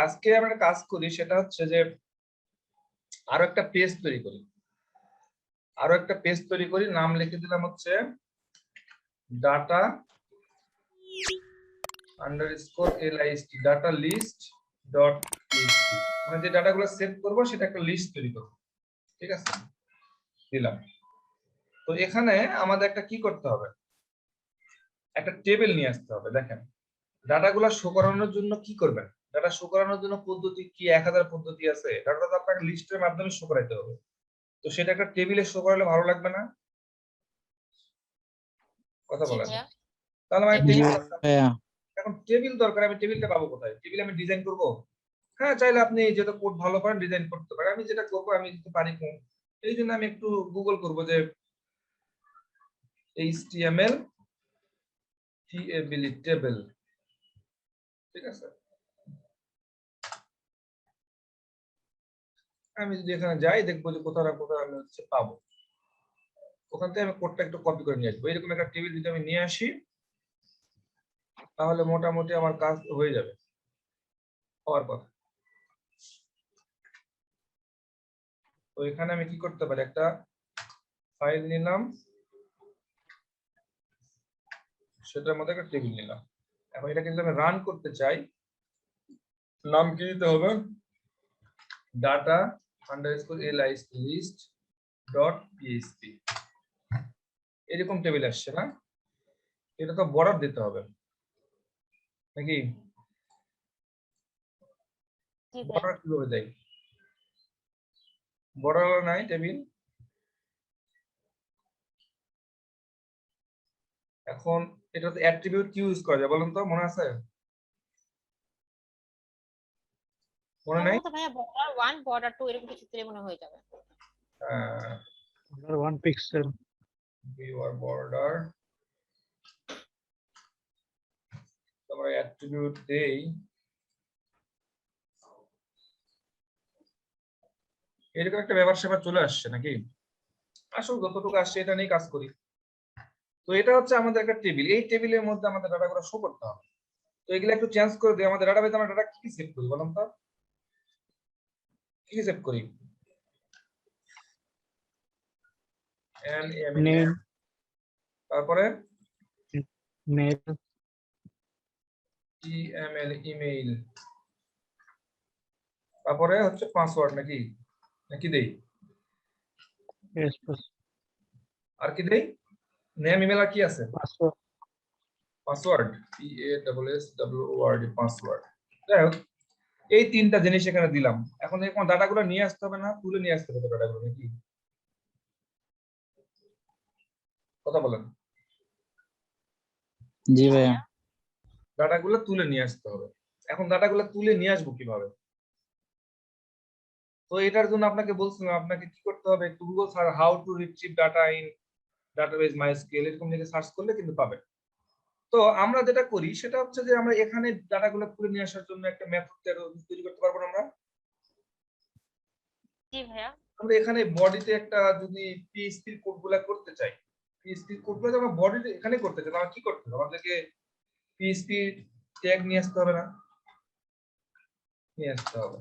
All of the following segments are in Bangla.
আজকে আমরা কাজ করি সেটা হচ্ছে যে আরো একটা পেজ তৈরি করি, নাম লিখে দিলাম হচ্ছে data underscore list, data list dot PHP. মানে যে ডাটাগুলো সেভ করব সেটা একটা লিস্ট তৈরি করব। ঠিক আছে, দিলাম। তো এখানে আমাদের একটা কি করতে হবে, একটা টেবিল নিয়ে আসতে হবে। দেখেন ডাটাগুলো শো করানোর জন্য কি করবেন, ডাটা শো করানোর জন্য পদ্ধতি কি 1000 পদ্ধতি আছে। ডাটা তো আপনাকে লিস্টের মাধ্যমে শো করাইতে হবে। তো সেটা একটা টেবিলে শো করালে ভালো লাগবে না? কথা বলেন। তাহলে আমি এখন টেবিল দরকার, আমি টেবিলটা পাবো কোথায়? টেবিল আমি ডিজাইন করব? হ্যাঁ, চাইলে আপনি যেটা কোড ভালো পারেন ডিজাইন করতে পারেন। আমি যেটা করব, আমি যদি পারি কোন, এই জন্য আমি একটু গুগল করব যে HTML টেবিল। ঠিক আছে, আমি যদি এখানে যাই দেখবো যে কোথাও না কোথাও আমি হচ্ছে পাবো। ওখান থেকে আমি কোডটা একটু কপি করে নিয়ে আসবো। এরকম একটা টেবিল যদি আমি নিয়ে আসি তাহলে মোটামুটি আমার কাজ হয়ে যাবে, হওয়ার কথা। তো এখানে আমি কি করতে পারি, একটা ফাইল নিলাম, সেটার মধ্যে একটা টেবিল নিলাম। এখন এটাকে যদি আমি রান করতে চাই, নাম কি দিতে হবে, data underscore list dot PHP. এরকম টেবিল আসছে না? এটা তো বর্ডার দিতে হবে নাকি? বর্ডার কিভাবে দেয়? বর্ডার নাই টেবিল। এখন এটা তো অ্যাট্রিবিউট কি ইউজ করা যায় বলুন তো, মনে আছে? মনে নাই? ভাইয়া বর্ডার 1 বর্ডার 2 এরকম কিছু দিলে মনে হয়ে যাবে। বর্ডার 1 পিক্সেল ভিউয়ার বর্ডার, তারপরে অ্যাট্রিবিউট দেই। এরকম একটা ব্যাপার সেবা চলে আসছে নাকি? আসলে যতটুকু আসছে এটা নিয়ে কাজ করি। তো এটা হচ্ছে আমাদের একটা টেবিল, এই টেবিলের মধ্যে আমাদের ডাটাগুলো শো করতে হবে। তো এগুলো একটু চেঞ্জ করে দিই। আমাদের ডাটাবেসে আমরা ডাটা কি সেভ করি বলুন তো, কি সেভ করি? নেম, তারপরে মেল, ইমেইল, তারপরে হচ্ছে পাসওয়ার্ড নাকি, নাকি দেই? আর কি দেই? নেম, ইমেল, আর কি আছে? Password, password. যাই হোক, এই তিনটা জিনিস এখানে দিলাম। এখন এরকম ডাটাগুলো নিয়ে আসতে হবে না, তুলে নিয়ে আসতে হবে ডাটাগুলো নাকি? কথা বলেন। জি ভাইয়া। ডাটাগুলো তুলে নিয়ে আসতে হবে। এখন ডাটাগুলো তুলে নিয়ে আসবো কিভাবে? তো এটার জন্য আপনাকে বলছিলাম, আপনাকে কি করতে হবে, একটু Google search how to retrieve data in database MySQL, এরকম লিখে সার্চ করলে কিন্তু পাবেন। তো আমরা যেটা করি সেটা হচ্ছে যে আমরা এখানে ডাটাগুলো তুলে নিয়ে আসার জন্য একটা মেথড তৈরি করতে পারবো না আমরা? জি ভাইয়া। আমরা এখানে বডিতে একটা যদি পিএইচপি কোডগুলো করতে চাই, পিএইচপি কোডগুলো আমরা বডিতে এখানে করতে চাই, আমরা কি করতে হবে, আমাদেরকে পিএইচপি ট্যাগ নিয়ে আসতে হবে না? নিয়ে আসতে হবে।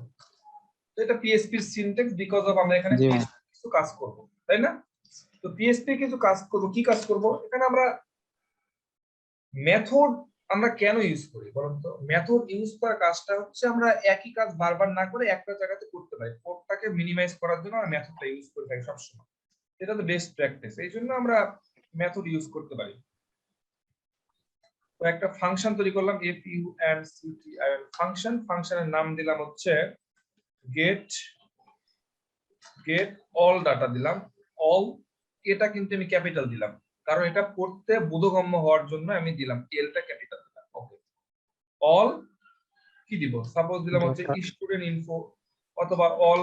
তো এটা পিএইচপি সিনট্যাক্স, বিকজ অফ আমরা এখানে কিছু কাজ করব, তাই না? তো পিএইচপি কিছু কাজ করব, কি কাজ করব? এখানে আমরা মেথড আমরা কেন ইউজ করি বলুন তো? মেথড ইউজ করার কাজটা হচ্ছে আমরা একই কাজ বারবার না করে একটা জায়গাতে করতে পারি। কোডটাকে মিনিমাইজ করার জন্য আমরা মেথডটা ইউজ করে থাকি সবসময়। এটা তো বেস্ট প্র্যাকটিস, এই জন্য আমরা মেথড ইউজ করতে পারি। তো একটা ফাংশন তৈরি করলাম, ফাংশনের নাম দিলাম হচ্ছে গেট অল ডাটা দিলাম। অল এটা কিন্তু আমি ক্যাপিটাল দিলাম, কারণ এটা পড়তে বোধগম্য হওয়ার জন্য আমি দিলাম এলটা ক্যাপিটাল দিলাম। ওকে, অল কি দিব, সাপোজ দিলাম হচ্ছে স্টুডেন্ট ইনফো, অথবা অল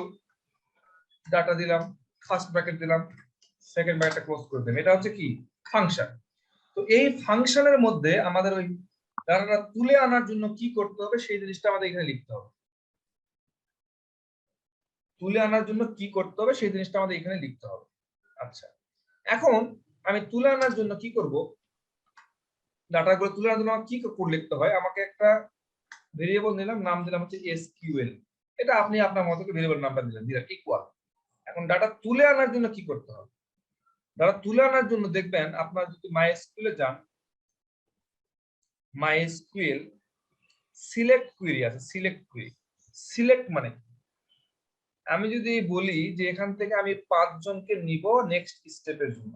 ডাটা দিলাম, ফার্স্ট ব্র্যাকেট দিলাম, সেকেন্ড ব্র্যাকেটটা ক্লোজ করে দিলাম। এটা হচ্ছে কি ফাংশন। তো এই ফাংশনের মধ্যে আমাদের ওই ডাটাটা তুলে আনার জন্য কি করতে হবে সেই জিনিসটা আমাদের এখানে লিখতে হবে। তুলে আনার জন্য কি করতে হবে সেই জিনিসটা আমাদের এখানে লিখতে হবে। আচ্ছা, এখন আমি তুলে আনার জন্য কি করব, ডাটাগুলো তুলে আনার জন্য কি কোড লিখতে হয়, আমাকে একটা ভেরিয়েবল নিলাম, নাম দিলাম হচ্ছে এসকিউএল। এটা আপনি আপনার মতো করে ভেরিয়েবল নামটা দিলেন, ইকুয়াল। এখন ডাটা তুলে আনার জন্য কি করতে হবে? ডাটা তুলে আনার জন্য দেখবেন আপনার যদি মাইএসকিউএল যান, মাইএসকিউএল সিলেক্ট কুয়েরি আছে, সিলেক্ট কুয়েরি। সিলেক্ট মানে আমি যদি বলি যে এখান থেকে আমি 5 জনকে নিব নেক্সট স্টেপের জন্য,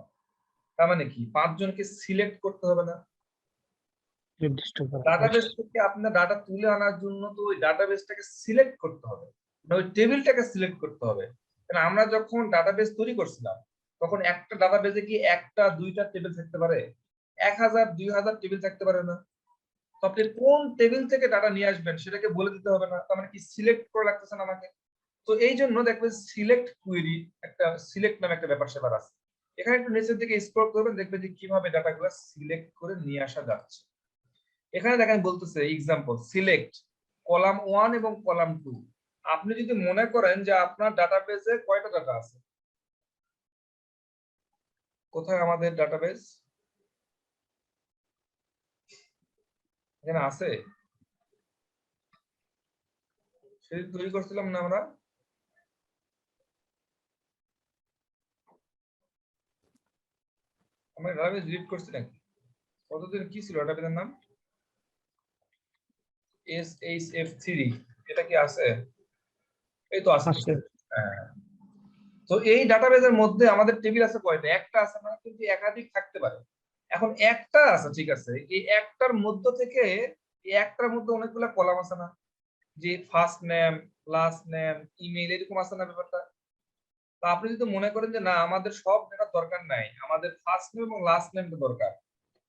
তার মানে কি 5 জনকে সিলেক্ট করতে হবে না? নির্দিষ্ট করা ডাটাবেস থেকে আপনার ডাটা তুলে আনার জন্য তো ওই ডাটাবেসটাকে সিলেক্ট করতে হবে, ওই টেবিলটাকে সিলেক্ট করতে হবে। কারণ আমরা যখন ডাটাবেস তৈরি করছিলাম তখন একটা ডাটাবেসে কি একটা দুইটা টেবিল থাকতে পারে? 1000 2000 টেবিল থাকতে পারে না? তো আপনি কোন টেবিল থেকে ডাটা নিয়ে আসবেন সেটাকে বলে দিতে হবে না? তার মানে কি সিলেক্ট করে রাখতেছেন আমাকে। তো এই জন্য দেখবেন সিলেক্ট কুয়েরি, একটা সিলেক্ট নামে একটা ব্যাপার স্যাপার আছে। এখানে একটু নিচের দিকে স্ক্রল করবেন, দেখবেন যে কিভাবে ডাটাগুলো সিলেক্ট করে নিয়ে আসা যাচ্ছে। এখানে দেখেন বলতেছে এক্সাম্পল সিলেক্ট কলাম 1 এবং কলাম 2। আপনি যদি মনে করেন যে আপনার ডাটাবেসে কয়টা ডাটা আছে, কোথায় আমাদের ডাটাবেস? এখানে আছে, সেদিন তৈরি করছিলাম না আমরা? আমরা ডাটাবেস ডিলিট করছি নাকি? কতদিন কি ছিল ডাটাবেসের নাম? SHF3। এটা কি আছে? এই তো আছে। আছে। হ্যাঁ। তো এই ডাটাবেসের মধ্যে আমাদের টেবিল আছে কয়টা? একটা আছে না, কিন্তু একাধিক থাকতে পারে। এখন একটা আছে, ঠিক আছে, এই একটার মধ্য থেকে এই একটার মধ্যে অনেকগুলো কলাম আছে না, যে first name, last name, email, এরকম আছে না ব্যাপারটা? তো আপনি যদি মনে করেন যে না আমাদের সব ডেটা দরকার নাই, আমাদের ফার্স্ট নেম এবং লাস্ট নেমটা দরকার,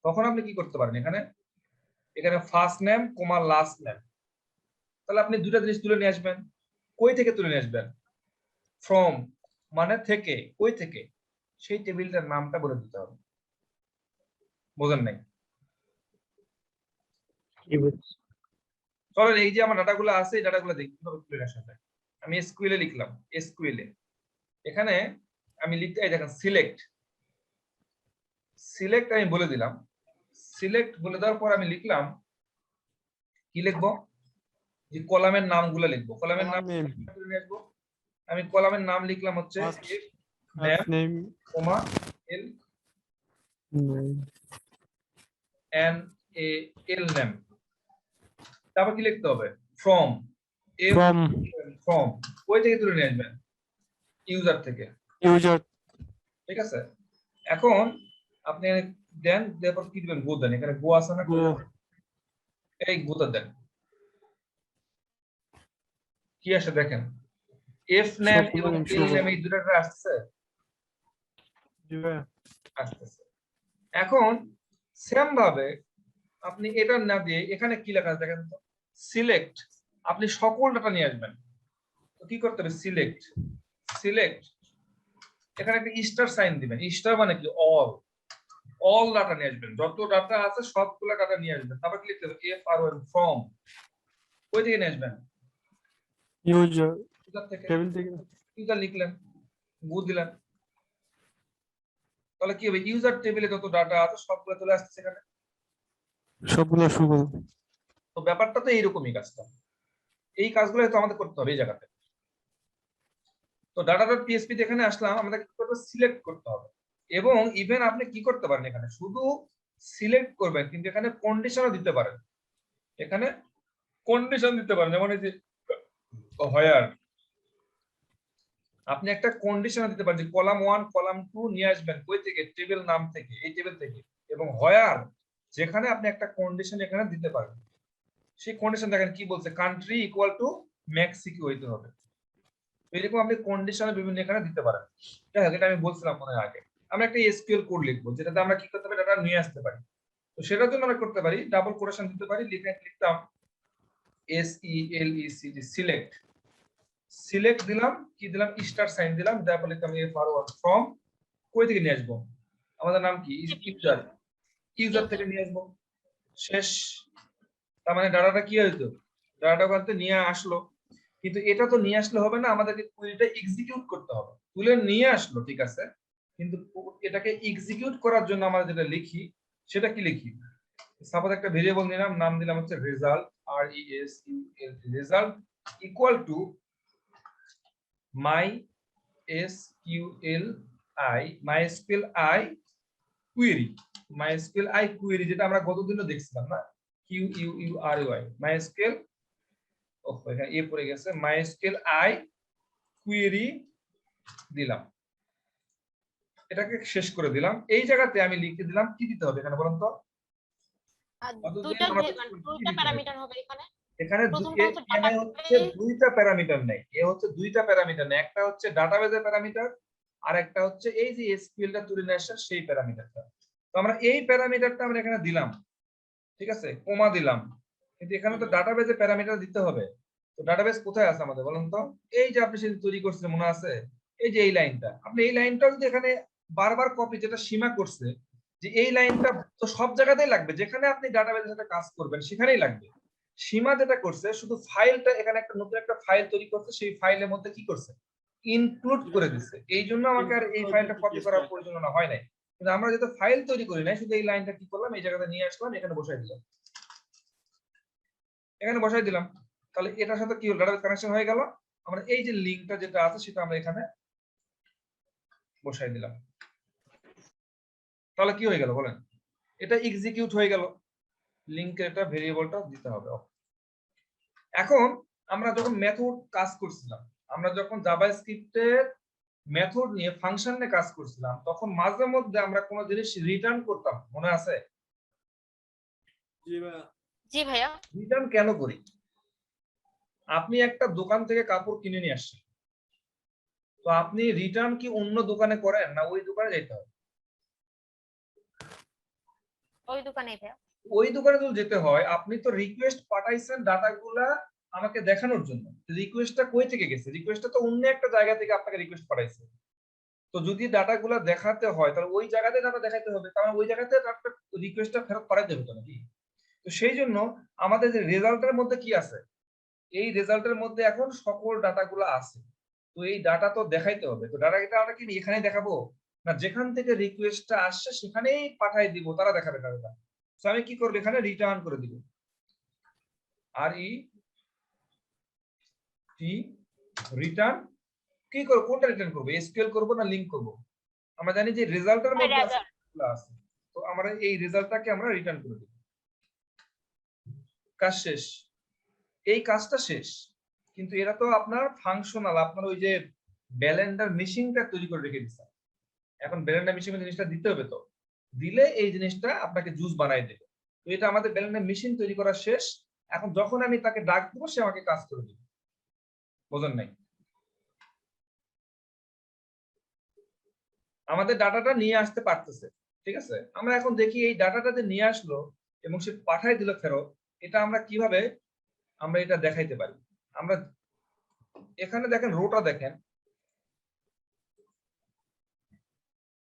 তখন আপনি কি করতে পারেন? এখানে এখানে ফার্স্ট নেম কমা লাস্ট নেম, তাহলে আপনি দুটা জিনিস তুলে নিয়ে আসবেন। কই থেকে তুলে নিয়ে আসবেন? ফ্রম মানে থেকে, কই থেকে, সেই টেবিলটার নামটা বলে দিতে হবে। বোঝেন নাই? কি বলছি? চলেন এই যে আমার ডাটাগুলো আছে, এই ডাটাগুলো দেখি কিভাবে তুলে আসা যায়। আমি এসকিউএল এ লিখলাম, এসকিউএল এ এখানে আমি লিখতে, এই দেখেন সিলেক্ট, সিলেক্ট আমি বলে দিলাম। সিলেক্ট বলে দেওয়ার পর আমি লিখলাম, কি লিখবো? যে কলামের নামগুলো লিখবো, কলামের নাম name, তুলে নিয়ে আসবো। আমি কলামের নাম লিখলাম হচ্ছে first, if first name, name, comma l n a l name। তারপর কি লিখতে হবে? ফ্রম, from ফ্রম কই থেকে তুলে নিয়ে আসবেন? ইউজার থেকে, user, ঠিক আছে। এখন আপনি দেন, তারপর কি দিবেন? গো দেন। এখানে গো আছে না? go, এই গোটা দেন, কি আসে দেখেন? এফ নেম এবং এল নেম এই দুটো আসছে, yeah, আসতেছে। এখন সেম ভাবে আপনি এটা না দিয়ে এখানে কি লেখা আছে দেখেন তো, সিলেক্ট। আপনি সকল ডাটা নিয়ে আসবেন, তো কি করতে হবে? সিলেক্ট, সিলেক্ট, এখানে একটা স্টার সাইন দিবেন। স্টার মানে কি? অল, অল ডাটা নিয়ে আসবেন, যত ডাটা আছে সবগুলো ডাটা নিয়ে আসবেন। তারপর কি লিখতে হবে? এফ আর ওএন, ফ্রম, কই থেকে নিয়ে আসবেন? user, ইউজার থেকে। table থেকে, ইউজার লিখলেন, গু দিলেন, তাহলে কি হবে? ইউজার টেবিলে যত ডাটা আছে সবগুলো চলে আসছে এখানে। সবগুলো শুরু, তো ব্যাপারটা তো এইরকমই, কাজটা এই কাজগুলো তো আমাদের করতে হবে এই জায়গাতে। তো ডাটা.পিএসপি তে এখানে আসলাম, আমাদের কি করতে হবে? সিলেক্ট করতে হবে। এবং ইভেন আপনি কি করতে পারেন? এখানে শুধু সিলেক্ট করবেন, কিন্তু এখানে কন্ডিশনও দিতে পারেন। এখানে কন্ডিশন দিতে পারেন, যেমন এই যে হোয়ার, আপনি একটা কন্ডিশন দিতে পারেন যে কলাম 1 কলাম 2 নিয়ে আসবেন কই থেকে? টেবিল নাম থেকে, এই টেবিল থেকে। এবং হোয়ার, যেখানে আপনি একটা কন্ডিশন এখানে দিতে পারেন, সেই কন্ডিশন দেখেন কি বলছে? কান্ট্রি ইকুয়াল টু মেক্সিকো হইতে হবে। এরকম আপনি কন্ডিশনে বিভিন্ন এখানে দিতে পারেন। যাই হোক, এটা আমি বলছিলাম মনে হয় আগে। আমরা একটা এসকিউএল কোড লিখবো যেটাতে আমরা কি করতে পারি? ডাটা নিয়ে আসতে পারি। তো সেটার জন্য আমরা করতে পারি ডাবল কোটেশন দিতে পারি, লিখতাম SELECT, সিলেক্ট, সিলেক্ট দিলাম, কি দিলাম? স্টার সাইন দিলাম, তারপর লিখতাম f1 ফ্রম, কই থেকে নিয়ে আসবো? আমাদের নাম কি? ইউজার, ইউজার থেকে নিয়ে আসবো। শেষ। তার মানে ডাটাটা কি হইতো? ডাটাটা বলতে নিয়ে আসলো। কিন্তু এটা তো নিয়ে আসলে হবে না, আমাদেরকে কুইরিটা এক্সিকিউট করতে হবে। তুলে নিয়ে আসলো, ঠিক আছে, কিন্তু এটাকে এক্সিকিউট করার জন্য আমরা যেটা লিখি সেটা কি লিখি? সাপোজ একটা ভেরিয়েবল নিলাম, নাম দিলাম হচ্ছে result, result equal to MySQLi query যেটা আমরা গতদিনও দেখছিলাম না, QUERY MySQL, এখানে এ পড়ে গেছে, MySQLi query দিলাম, এটাকে শেষ করে দিলাম। এই জায়গাতে আমি লিখে দিলাম কি দিতে হবে এখানে বলুন তো? আর কতদিন দুইটা আমরা দুইটা প্যারামিটার হবে এখানে। এখানে প্রথমটা হচ্ছে হচ্ছে দুইটা প্যারামিটার নেই, এ হচ্ছে দুইটা প্যারামিটার নেই, একটা হচ্ছে ডাটাবেজের প্যারামিটার আর একটা হচ্ছে এই যে এসকিউএলটা তুলে নিয়ে আসছে সেই প্যারামিটারটা। তো আমরা এই প্যারামিটারটা আমরা এখানে দিলাম, ঠিক আছে, কমা দিলাম, কিন্তু এখানে তো ডাটাবেজের প্যারামিটার দিতে হবে। তো ডাটাবেজ কোথায় আছে আমাদের বলুন তো? এই যে আপনি সেদিন তৈরি করছেন মনে আছে, এই যে এই লাইনটা, আপনি এই লাইনটা যদি এখানে বারবার কপি, যেটা সীমা করছে যে এই লাইনটা তো সব জায়গাতেই লাগবে, যেখানে আপনি ডাটাবেজের সাথে কাজ করবেন সেখানেই লাগবে। সীমা যেটা করছে শুধু ফাইলটা, এখানে একটা নতুন একটা ফাইল তৈরি করছে, সেই ফাইলের মধ্যে কি করছে, ইনক্লুড করে দিচ্ছে। এই জন্য আমাকে আর এই ফাইলটা কপি করার প্রয়োজন হয় নাই, কিন্তু আমরা যেহেতু ফাইল তৈরি করি নাই, শুধু এই লাইনটা কি করলাম, এই জায়গাতে নিয়ে আসলাম, এখানে বসাই দিলাম, এখানে বসাই দিলাম। তাহলে এটার সাথে কি হলো, ডাটাবেজ কানেকশন হয়ে গেল। আমরা এই যে লিংকটা যেটা আছে সেটা আমরা এখানে বসাই দিলাম। তাহলে কি হয়ে গেল বলেন, এটা এক্সিকিউট হয়ে গেল, লিংকের একটা ভেরিয়েবলটা দিতে হবে। এখন আমরা যখন মেথড কাজ করছিলাম, আমরা যখন জাভাস্ক্রিপ্টের মেথড নিয়ে ফাংশন নিয়ে কাজ করছিলাম, তখন মাঝে মধ্যে আমরা কোনো জিনিস রিটার্ন করতাম, মনে আছে? জি ভাইয়া। রিটার্ন কেন করি? আপনি একটা দোকান থেকে কাপড় কিনে নিয়ে আসছেন, তো আপনি রিটার্ন কি অন্য দোকানে করেন না ওই দোকানে যেতে হবে? ওই দোকানে ভাইয়া। ওই দোকানে যদি যেতে হয়, আপনি তো রিকোয়েস্ট পাঠাইছেন ডাটাগুলা আমাকে দেখানোর জন্য, রিকোয়েস্টটা কই থেকে গেছে? রিকোয়েস্টটা তো অন্য একটা জায়গা থেকে আপনাকে রিকোয়েস্ট পাঠাইছে। তো যদি ডাটাগুলা দেখাতে হয় তাহলে ওই জায়গাতে ডাটা দেখাতে হবে, কারণ ওই জায়গাতে রিকোয়েস্টটা ফেরত পাঠাইতে হবে তো নাকি? তো সেই জন্য আমাদের যে রেজাল্টের মধ্যে কি আছে, এই রেজাল্টের মধ্যে এখন সকল ডাটাগুলো আছে, তো এই ডাটা তো দেখাইতে হবে। তো ডাটাটা আমরা কি এখানেই দেখাবো না, যেখান থেকে রিকোয়েস্টটা আসছে সেখানেই পাঠাই দিব, তারা দেখাবে ডাটাটা। তো আমি কি করব, এখানে রিটার্ন করে দিব, রিটার্ন। কি করব, কোনটা রিটার্ন করব, এসকিউএল করব না লিংক করব? আমরা জানি যে রেজাল্টের মধ্যে আছে, তো আমরা এই রেজাল্টটাকে আমরা রিটার্ন করে দেব। কাজ শেষ, এই কাজটা শেষ। কিন্তু এরা তো আপনার ফাংশনাল, আপনার ওই যে ব্যালেন্ডার মেশিনটা তৈরি করে রেখে দিচ্ছে, এখন ব্যালেন্ডার মেশিনে জিনিসটা দিতে হবে, তো দিলে এই জিনিসটা আপনাকে জুস বানাই দেবে। তো এটা আমাদের ব্যালেন্ডার মেশিন তৈরি করা শেষ। এখন যখন আমি তাকে ডাক দেবো সে আমাকে কাজ করে দেবে, বোঝেন নাই? আমাদের ডাটাটা নিয়ে আসতে পারতেছে, ঠিক আছে। আমরা এখন দেখি এই ডাটাটা যে নিয়ে আসলো এবং সে পাঠাই দিল ফেরত, এটা আমরা কিভাবে আমরা এটা দেখাইতে পারি। আমরা এখানে দেখেন, রোটা দেখেন,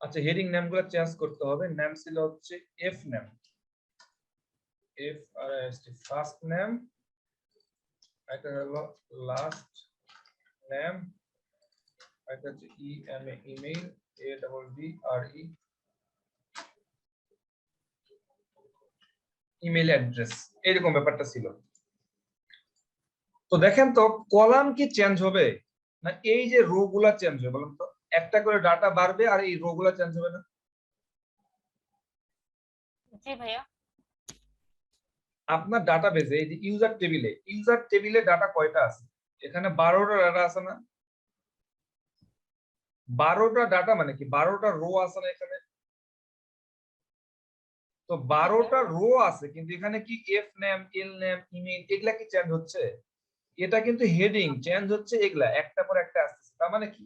আচ্ছা হেডিং নেম গুলো চেঞ্জ করতে হবে। নেম ছিল হচ্ছে এফ নেম, ফার্স্ট নেম, এটা হলো লাস্ট নেম, এটা হচ্ছে ইমেইল, ADDRE ইমেইল অ্যাড্রেস, এরকম ব্যাপারটা ছিল। তো দেখেন তো কলাম কি চেঞ্জ হবে না এই যে রো গুলা চেঞ্জ হবে বলুন তো? একটা করে ডাটা বাড়বে আর এই রো গুলা চেঞ্জ হবে না? জি ভাইয়া। আপনার ডাটাবেজে এই যে ইউজার টেবিলে ডাটা কয়টা আছে? এখানে 12টা ডাটা আছে না? 12টা ডাটা মানে কি 12টা রো আছে না এখানে? তো 12টা রো আছে, কিন্তু এখানে কি এফ নেম, এল নেম, ইমেইল এগুলা কি চেঞ্জ হচ্ছে? এটা কিন্তু হেডিং চেঞ্জ হচ্ছে, এগুলা একটা পর একটা আসছে। তার মানে কি,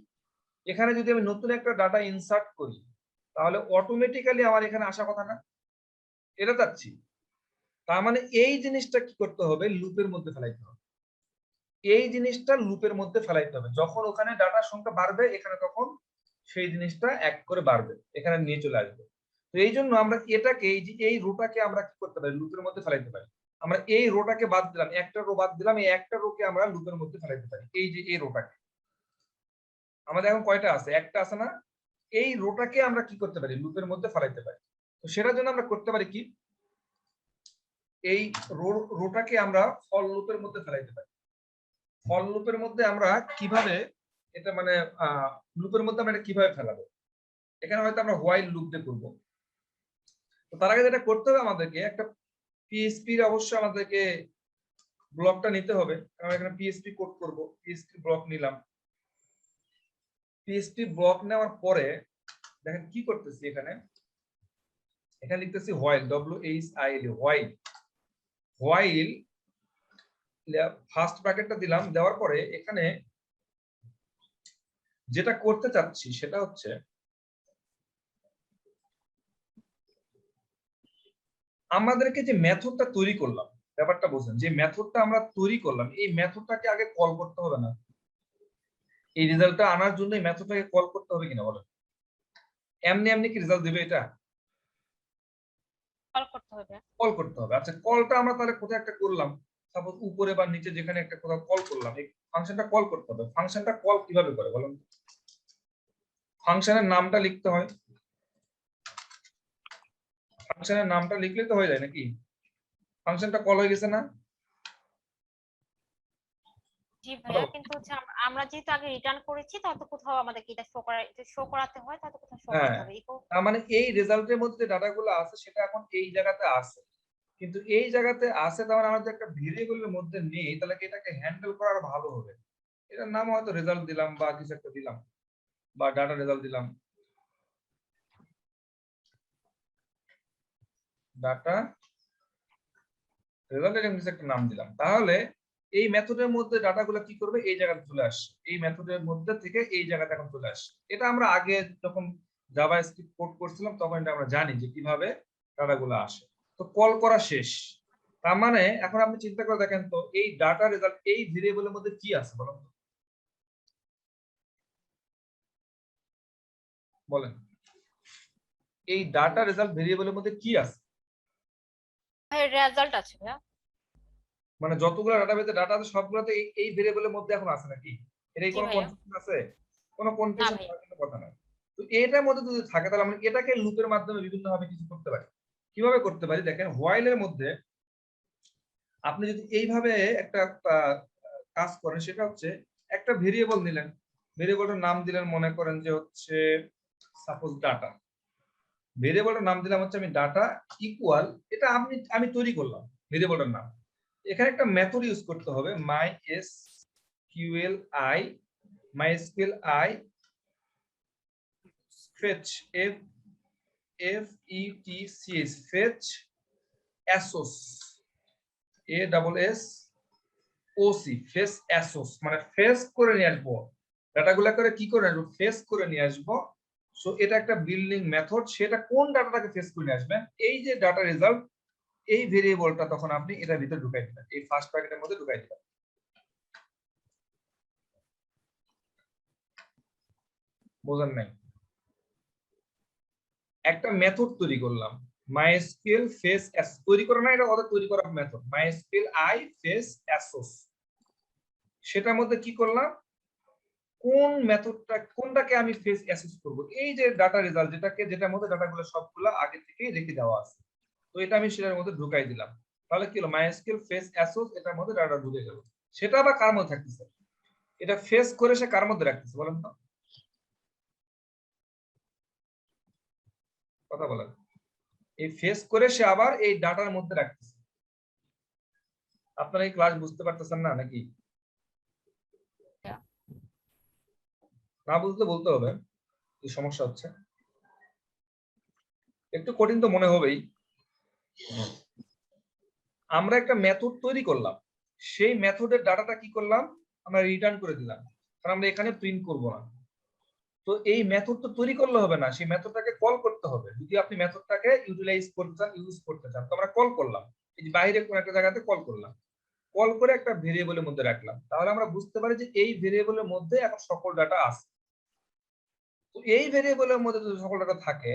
এখানে যদি আমি নতুন একটা ডাটা ইনসার্ট করি তাহলে অটোমেটিক্যালি আমার এখানে আসা কথা না? এটা চাচ্ছি। তার মানে এই জিনিসটা কি করতে হবে, লুপের মধ্যে ফেলাইতে হবে। এই জিনিসটা লুপের মধ্যে ফেলাইতে হবে, যখন ওখানে ডাটার সংখ্যা বাড়বে এখানে তখন সেই জিনিসটা এক করে বাড়বে, এখানে নিয়ে চলে আসবে। তো এই জন্য আমরা এটাকে এই যে এই রোটাকে আমরা কি করতে পারি, লুপের মধ্যে ফেলাইতে পারি। আমরা এই রোটাকে বাদ দিলাম, একটা রো বাদ দিলাম, এই একটা রোকে আমরা লুপের মধ্যে ফেলাইতে পারি। এই যে এই রোটাকে আমাদের এখন কয়টা আছে, একটা আছে না? এই রোটাকে আমরা কি করতে পারি, লুপের মধ্যে ফেলাইতে পারি। তো সেটার জন্য আমরা করতে পারি কি, এই রোটাকে আমরা ফল লুপের মধ্যে ফেলাইতে পারি। ফল লুপের মধ্যে আমরা কিভাবে এটা মানে লুপের মধ্যে আমরা এটা কিভাবে ফেলাবো, এখানে হয়তো আমরা হোয়াইল লুপ দিয়ে করবো। তো তার আগে যেটা করতে হবে আমাদেরকে একটা পিএইচপি অবশ্যই আমাদেরকে ব্লকটা নিতে হবে, কারণ এখানে পিএইচপি কোড করব। পিএইচপি ব্লক নিলাম। পিএইচপি ব্লক নেওয়ার পরে দেখেন কি করতেছি, এখানে লিখতেছি while, WHIL, while. While first ব্র্যাকেটটা দিলাম, দেওয়ার পরে এখানে যেটা করতে চাচ্ছি সেটা হচ্ছে আমাদেরকে যে মেথডটা তৈরি করলাম, ব্যাপারটা বুঝলেন, যে মেথডটা আমরা তৈরি করলাম এই মেথডটাকে আগে কল করতে হবে না? এই রেজাল্টটা আনার জন্য এই মেথডটাকে কল করতে হবে কিনা বলেন? এমনি এমনি কি রেজাল্ট দিবে? এটা কল করতে হবে। কল করতে হবে। আচ্ছা, কলটা আমরা তাহলে কোথায় একটা করলাম, সাপোজ উপরে বা নিচে যেখানে একটা কোথাও কল করলাম, এই ফাংশনটা কল করতে হবে। ফাংশনটা কল কিভাবে করে বলেন? ফাংশনের নামটা লিখতে হয়। ফাংশনের নামটা লিখলে তো হয়ে যায় নাকি? ফাংশনটা কল হয়ে গেছে না? জি ভাইয়া, কিন্তু হচ্ছে আমরা যেহেতু আগে রিটার্ন করেছি তাহলে কোথাও আমাদের এটা শো করাতে হয়, তাহলে কোথাও শো হ্যাঁ, করতে হবে। তার মানে এই রেজাল্টের মধ্যে যে ডাটাগুলো আছে সেটা এখন এই জায়গাতে আছে, কিন্তু এই জায়গাতে আছে তার মানে আমাদের একটা ভেরিয়েবলের মধ্যে নেই, তাহলে কি এটাকে হ্যান্ডেল করা আরো ভালো হবে। এটার নাম হয়তো রেজাল্ট দিলাম বা কিছু একটা দিলাম, বা ডাটা রেজাল্ট দিলাম, ডাটা রেজাল্ট এরকম কিছু একটা নাম দিলাম। তাহলে এই মেথডের মধ্যে ডাটাগুলো কি করবে, এই জায়গাতে চলে আসে, এই মেথডের মধ্যে থেকে এই জায়গাতে এখন চলে আসে। এটা আমরা আগে যখন জাভা স্ক্রিপ্ট কোড করছিলাম তখন এটা আমরা জানি যে কিভাবে ডাটাগুলো আসে। তো কল করা শেষ, তার মানে এখন আপনি চিন্তা করে দেখেন তো এই ডাটা রেজাল্ট এই ভেরিয়েবলের মধ্যে কি আছে বলেন তো? বলেন, এই ডাটা রেজাল্ট ভেরিয়েবলের মধ্যে কি আছে? ভাই রেজাল্ট আছে ভাইয়া। মানে যতগুলো ডাটাবেসে ডাটা আছে সবগুলোতে এই ভেরিয়েবলের মধ্যে এখন আছে নাকি? এর জি কোনো ভাইয়া। কনফিউশন আছে? কোনো না কনফিউশন ভাইয়া। থাকার কোনো কথা নাই। তো এটার মধ্যে যদি থাকে তাহলে আমরা এটাকে লুপের মাধ্যমে বিভিন্ন ভাবে কিছু করতে পারি। কিভাবে করতে পারি দেখেন, হোয়াইল এর মধ্যে আপনি যদি এইভাবে একটা কাজ করেন, সেটা হচ্ছে একটা ভেরিয়েবল নিলেন, ভেরিয়েবলটার নাম দিলেন মনে করেন যে হচ্ছে সাপোজ ডাটা। ভেরিয়েবলটার নাম দিলাম হচ্ছে আমি ডাটা ইকুয়াল, এটা আমি তৈরি করলাম ভেরিয়েবলটার নাম। এখানে একটা মেথড ইউজ করতে হবে, mysqli fetch fetch fetch assoc ASSOC face Asus, মানে ফেস করে নিয়ে আসবো ডাটাগুলা, করে কি করে আসবো, ফেস করে নিয়ে আসবো। সো এটা একটা বিল্ডিং মেথড, সেটা কোন ডাটাটাকে ফেস করে নিয়ে আসবেন, এই যে ডাটা রেজাল্ট এই ভেরিয়েবলটা তখন আপনি এটার ভিতরে ঢুকাই দিবেন, এই ফার্স্ট ব্র্যাকেটের মধ্যে ঢুকাই দিবেন। বোঝেন নাই? একটা মেথড তৈরি করলাম, MySQL ফেস অ্যাসোস তৈরি করা না, এটা ওদের তৈরি করা মেথড, MySQL ফেস অ্যাসোস। সেটার মধ্যে কি করলাম, কোন মেথডটা কোনটাকে আমি ফেস অ্যাসেস করব, এই যে ডাটা রেজাল্ট যেটার মধ্যে ডাটাগুলো সবগুলো আগে থেকেই রেখে দেওয়া আছে, তো এটা আমি সেটার মধ্যে ঢুকাই দিলাম। তাহলে কি হলো, MySQL ফেস অ্যাসোস এটার মধ্যে ডাটা ঢুকে গেল। সেটা আবার কার মধ্যে থাকতেছে, এটা ফেস করে সে কার মধ্যে রাখতেছে বলেন তো? কথা বলেন, এই ফেস করে সে আবার এই ডাটার মধ্যে রাখতেছে। আপনারা এই ক্লাস বুঝতে পারতেছেন না নাকি? না বুঝতে বলতে হবে, কি সমস্যা হচ্ছে। একটু কঠিন তো মনে হবেই। আমরা একটা মেথড তৈরি করলাম, সেই মেথডের ডাটাটা কি করলাম, আমরা রিটার্ন করে দিলাম, কারণ আমরা এখানে প্রিন্ট করব না। তো এই মেথড তো তৈরি করলে হবে না, সেই মেথডটাকে কল করতে হবে। যদি আপনি মেথডটাকে ইউজ করতে চান, তো আমরা কল করলাম, এই যে বাইরে কোন একটা জায়গাতে কল করলাম, কল করে একটা ভেরিয়েবলের মধ্যে রাখলাম, তাহলে আমরা বুঝতে পারি যে এই ভেরিয়েবলের মধ্যে এখন সকল ডাটা আছে। তো এই ভেরিয়েবলের মধ্যে যদি সকল ডাটা থাকে,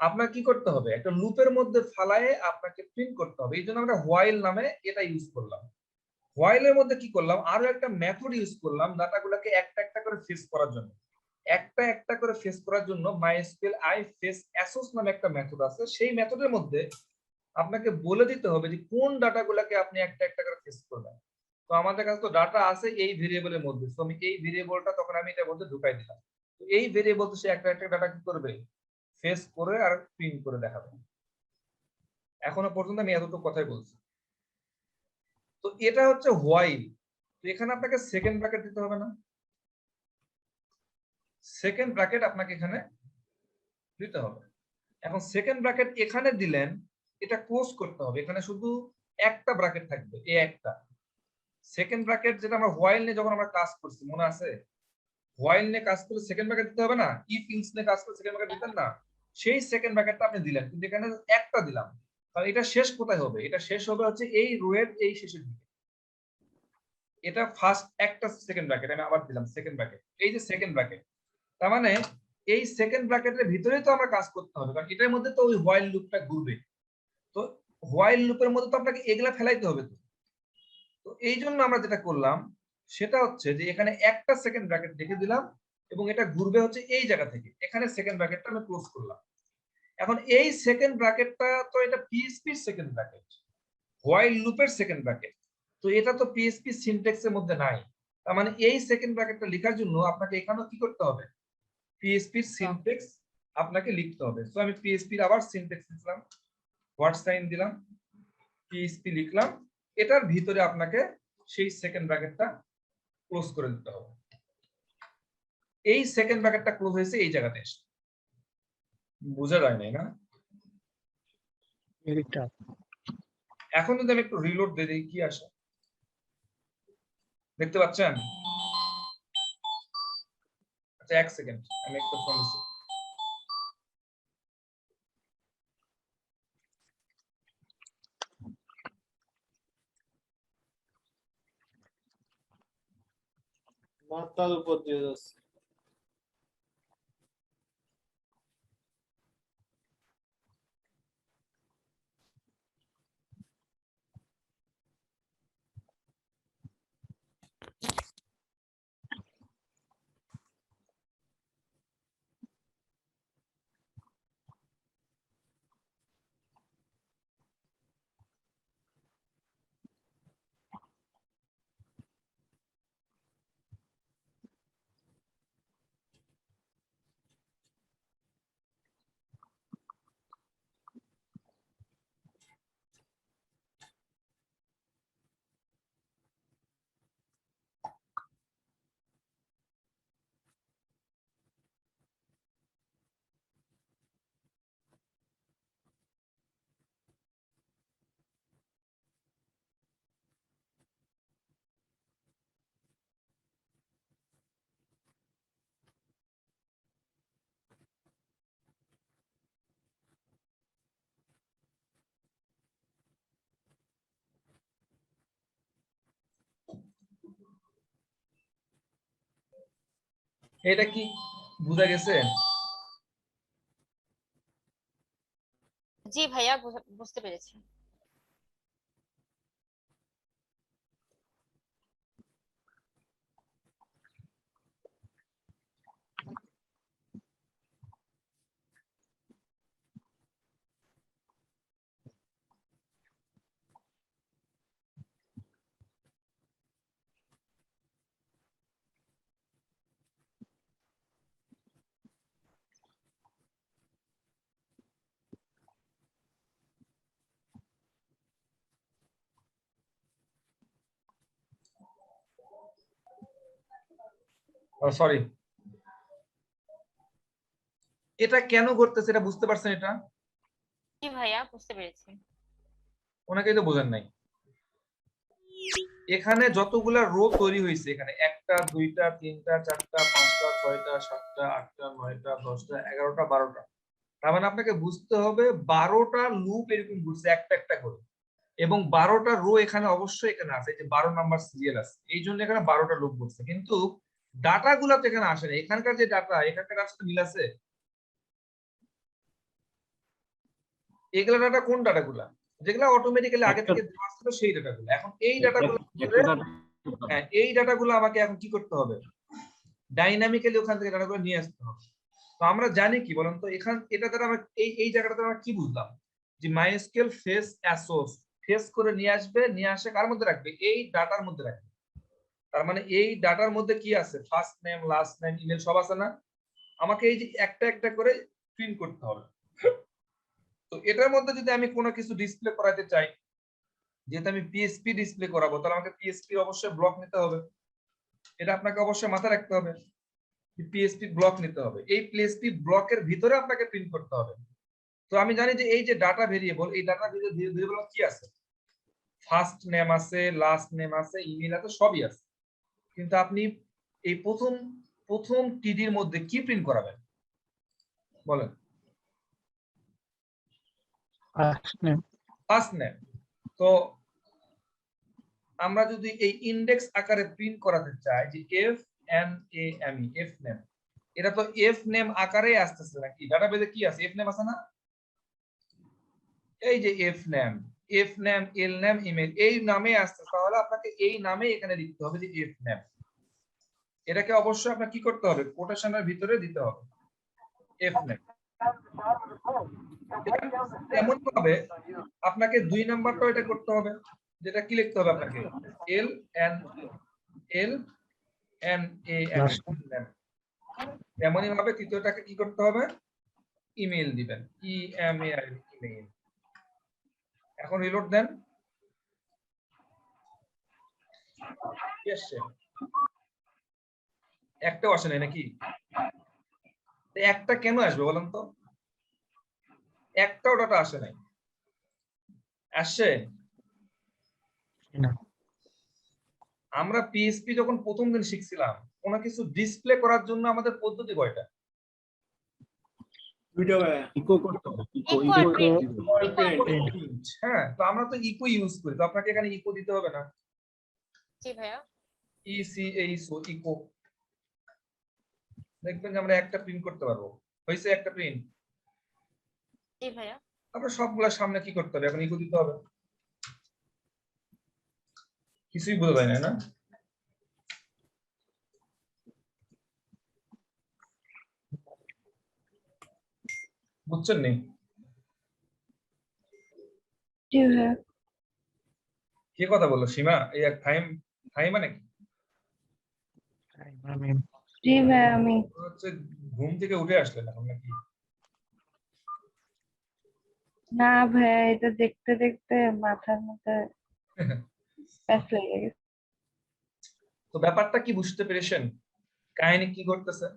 আপনার কি করতে হবে, একটা লুপের মধ্যে ফালায়ে আপনাকে প্রিন্ট করতে হবে। এই জন্য আমরা হোয়াইল নামে এটা ইউজ করলাম। হোয়াইলের মধ্যে কি করলাম, আরো একটা মেথড ইউজ করলাম ডাটাগুলোকে একটা একটা করে ফেস করার জন্য। একটা একটা করে ফেস করার জন্য MySQL ফেস অ্যাসোস নামে একটা মেথড আছে, সেই মেথডের মধ্যে আপনাকে বলে দিতে হবে যে কোন ডাটাগুলোকে আপনি একটা একটা করে ফেস করবেন। তো আমাদের কাছে তো ডাটা আছে এই ভেরিয়েবলের মধ্যে, তো আমি এই ভেরিয়েবলটা তখন আমি এটার মধ্যে ঢুকাই দিলাম। তো এই ভেরিয়েবল তো সে একটা একটা ডাটা কি করবে, ফেস করে আর প্রিন্ট করে দেখাবে। এখনো পর্যন্ত আমি এতটুকু কথাই বলছি। তো এটা হচ্ছে হোয়াইল। তো এখানে আপনাকে সেকেন্ড ব্র্যাকেট দিতে হবে না? সেকেন্ড ব্র্যাকেট আপনাকে এখানে দিতে হবে। এখন সেকেন্ড ব্র্যাকেট এখানে দিলেন, এটা ক্লোজ করতে হবে। এখানে শুধু একটা ব্র্যাকেট থাকবে, এই একটা সেকেন্ড ব্র্যাকেট, যেটা আমরা হোয়াইল নিয়ে যখন আমরা কাজ করছি মনে আছে, হোয়াইল নিয়ে কাজ করলে সেকেন্ড ব্র্যাকেট দিতে হবে না? ইফ ইলস নিয়ে কাজ করলে সেকেন্ড ব্র্যাকেট দিতেন না? সেই সেকেন্ড ব্র্যাকেটটা আপনি দিলেন, কিন্তু এখানে একটা দিলাম। কারণ এটা শেষ কোথায় হবে? এটা শেষ হবে হচ্ছে এই রোয়ের এই শেষের দিকে। এটা ফার্স্ট একটা সেকেন্ড ব্র্যাকেট, আমি আবার দিলাম সেকেন্ড ব্র্যাকেট, এই যে সেকেন্ড ব্র্যাকেট। তার মানে এই সেকেন্ড ব্র্যাকেটের ভিতরেই তো আমরা কাজ করতে হবে, কারণ এটার মধ্যে তো ওই হোয়াইল লুপটা ঘুরবে। তো হোয়াইল লুপের মধ্যে তো আপনাকে এগুলা ফেলাইতে হবে। তো এই জন্য আমরা যেটা করলাম সেটা হচ্ছে যে এখানে একটা সেকেন্ড ব্র্যাকেট রেখে দিলাম, এবং এটা ঘুরবে হচ্ছে এই জায়গা থেকে। এখানে সেকেন্ড ব্র্যাকেটটা আমি ক্লোজ করলাম। এখন এই সেকেন্ড ব্র্যাকেটটা তো এটা পিএইচপি সেকেন্ড ব্র্যাকেট, হোয়াইল লুপের সেকেন্ড ব্র্যাকেট। তো এটা তো পিএইচপি সিনট্যাক্সের মধ্যে নাই। তার মানে এই সেকেন্ড ব্র্যাকেটটা লেখার জন্য আপনাকে এখানেও কি করতে হবে, পিএইচপির সিনট্যাক্স আপনাকে লিখতে হবে। তো আমি পিএইচপির আবার সিনট্যাক্স লিখলাম, হোয়াট সাইন দিলাম, পিএইচপি লিখলাম, এটার ভিতরে আপনাকে সেই সেকেন্ড ব্র্যাকেটটা ক্লোজ করে দিতে হবে। এই সেকেন্ড ব্র্যাকেটটা ক্লোজ হয়েছে এই জায়গাতে এসে। বোঝা যায় নাই না? Very tough. এখন যদি আমি একটু রিলোড দিয়ে দিই কি আসে, দেখতে পাচ্ছেন? আচ্ছা এক সেকেন্ড, আমি একটু ফোন দিচ্ছি। মাথার উপর দিয়ে যাচ্ছে। এটা কি বুঝা গেছে? জি ভাইয়া, বুঝতে পেরেছি। সরি, এটা কেন করতেছে এটা বুঝতে পারছেন? এটা জি ভাইয়া, বুঝতে পেরেছি। ওনাকে তো বোঝেন নাই। এখানে যতগুলা রো তৈরি হয়েছে, এখানে 1টা 2টা 3টা 4টা 5টা 6টা 7টা 8টা 9টা 10টা 11টা 12টা। তার মানে আপনাকে বুঝতে হবে 12টা লুপ এরকম ঘুরছে একটা একটা করে, এবং 12টা রো এখানে অবশ্যই এখানে আছে, যে 12 নাম্বার সিরিয়াল আছে, এই জন্য এখানে 12টা লুপ ঘুরছে। কিন্তু ডাটা গুলা তো এখানে আসে না। এখানকার যে ডাটা, এখানকার সাথে মিল আছে? এগুলা ডাটা কোন ডাটা গুলা? যেগুলা অটোমেটিক্যালি আগে থেকে দেওয়া ছিল সেই ডাটা গুলো। এখন এই ডাটা গুলো, হ্যাঁ এই ডাটা গুলো আমাকে এখন কি করতে হবে, ডাইনামিক্যালি ওখান থেকে ডাটা গুলো নিয়ে আসতে হবে। তো আমরা জানি কি বলেন তো, এখান এটা দ্বারা আমরা এই জায়গাটা দ্বারা আমরা কি বুঝলাম, যে মাইস্কেল ফেস অ্যাসোস ফেস করে নিয়ে আসবে, নিয়ে আসে কার মধ্যে রাখবে, এই ডাটার মধ্যে রাখবে। তার মানে এই ডাটার মধ্যে কি আছে, first name, last name, email সব আছে না। আমাকে এই যে একটা একটা করে প্রিন্ট করতে হবে। তো এটার মধ্যে যদি আমি কোনো কিছু ডিসপ্লে করাতে চাই, যেহেতু আমি পিএসপি ডিসপ্লে করাবো, তাহলে আমাকে পিএসপি অবশ্যই ব্লক নিতে হবে। এটা আপনাকে অবশ্যই মাথায় রাখতে হবে, পিএসপি ব্লক নিতে হবে। এই পিএসপি ব্লকের ভিতরে আপনাকে প্রিন্ট করতে হবে। তো আমি জানি যে এই যে ডাটা ভেরিয়েবল, এই ডাটা ভেরিয়েবল কি আছে, ফার্স্ট নেম আছে, লাস্ট নেম আছে, ইমেল আছে, সবই আছে। কিন্তু আপনি এই প্রথম টিডির মধ্যে কি প্রিন্ট করাবেন বলেন? First name. তো আমরা যদি এই ইন্ডেক্স আকারে প্রিন্ট করাতে চাই যে F N A M E, F name, এটা তো এফ নেম আকারে আসতেছে নাকি, ডাটাবেজে কি আছে, এফ নেম আছে না, এই যে এফ নেম, এল নেম, ইমেল, এই নামে আসছে। তাহলে আপনাকে এই নামে এখানে লিখতে হবে যে এফ নেম। এটাকে অবশ্যই আপনাকে কি করতে হবে, কোটেশনের ভিতরে দিতে হবে এফ নেম। এমন ভাবে আপনাকে 2 নাম্বারটা এটা করতে হবে, যেটা কি লিখতে হবে আপনাকে, L N A M name. এমনই ভাবে তৃতীয়টাকে কি করতে হবে, ইমেল দিবেন, ইএমএআই, ইমেল। এখন রিলোড দেন, একটাও আসে নাই নাকি? একটা কেন আসবে বলেন তো, একটাও ডাটা আসে নাই, আসছে না। আমরা পিএসপি যখন প্রথম দিন শিখছিলাম, কোনো কিছু ডিসপ্লে করার জন্য আমাদের পদ্ধতি কয়টা, দুইটা ভাইয়া। ইকো করতে হবে, Equal print. print। হ্যাঁ, তো আমরা তো ইকো ইউজ করি, তো আপনাকে এখানে ইকো দিতে হবে না, জি ভাইয়া। ইসিএইচও, ইকো। দেখবেন যে আমরা একটা প্রিন্ট করতে পারবো, হয়েছে একটা প্রিন্ট। জি ভাইয়া। তারপরে সবগুলোর সামনে কি করতে হবে, এখন ইকো দিতে হবে। কিছুই বোঝা যায় না, না? বুঝছেন নি? কে কথা বললো, সীমা? এই এক ফাহিমা নাকি? জি ভাই আমি। হচ্ছে ঘুম থেকে উঠে আসলেন এখন নাকি? না ভাই, এটা দেখতে দেখতে মাথার মধ্যে প্যাচ লেগে গেছে। তো ব্যাপারটা কি বুঝতে পেরেছেন, কাহিনী কি করতেছে?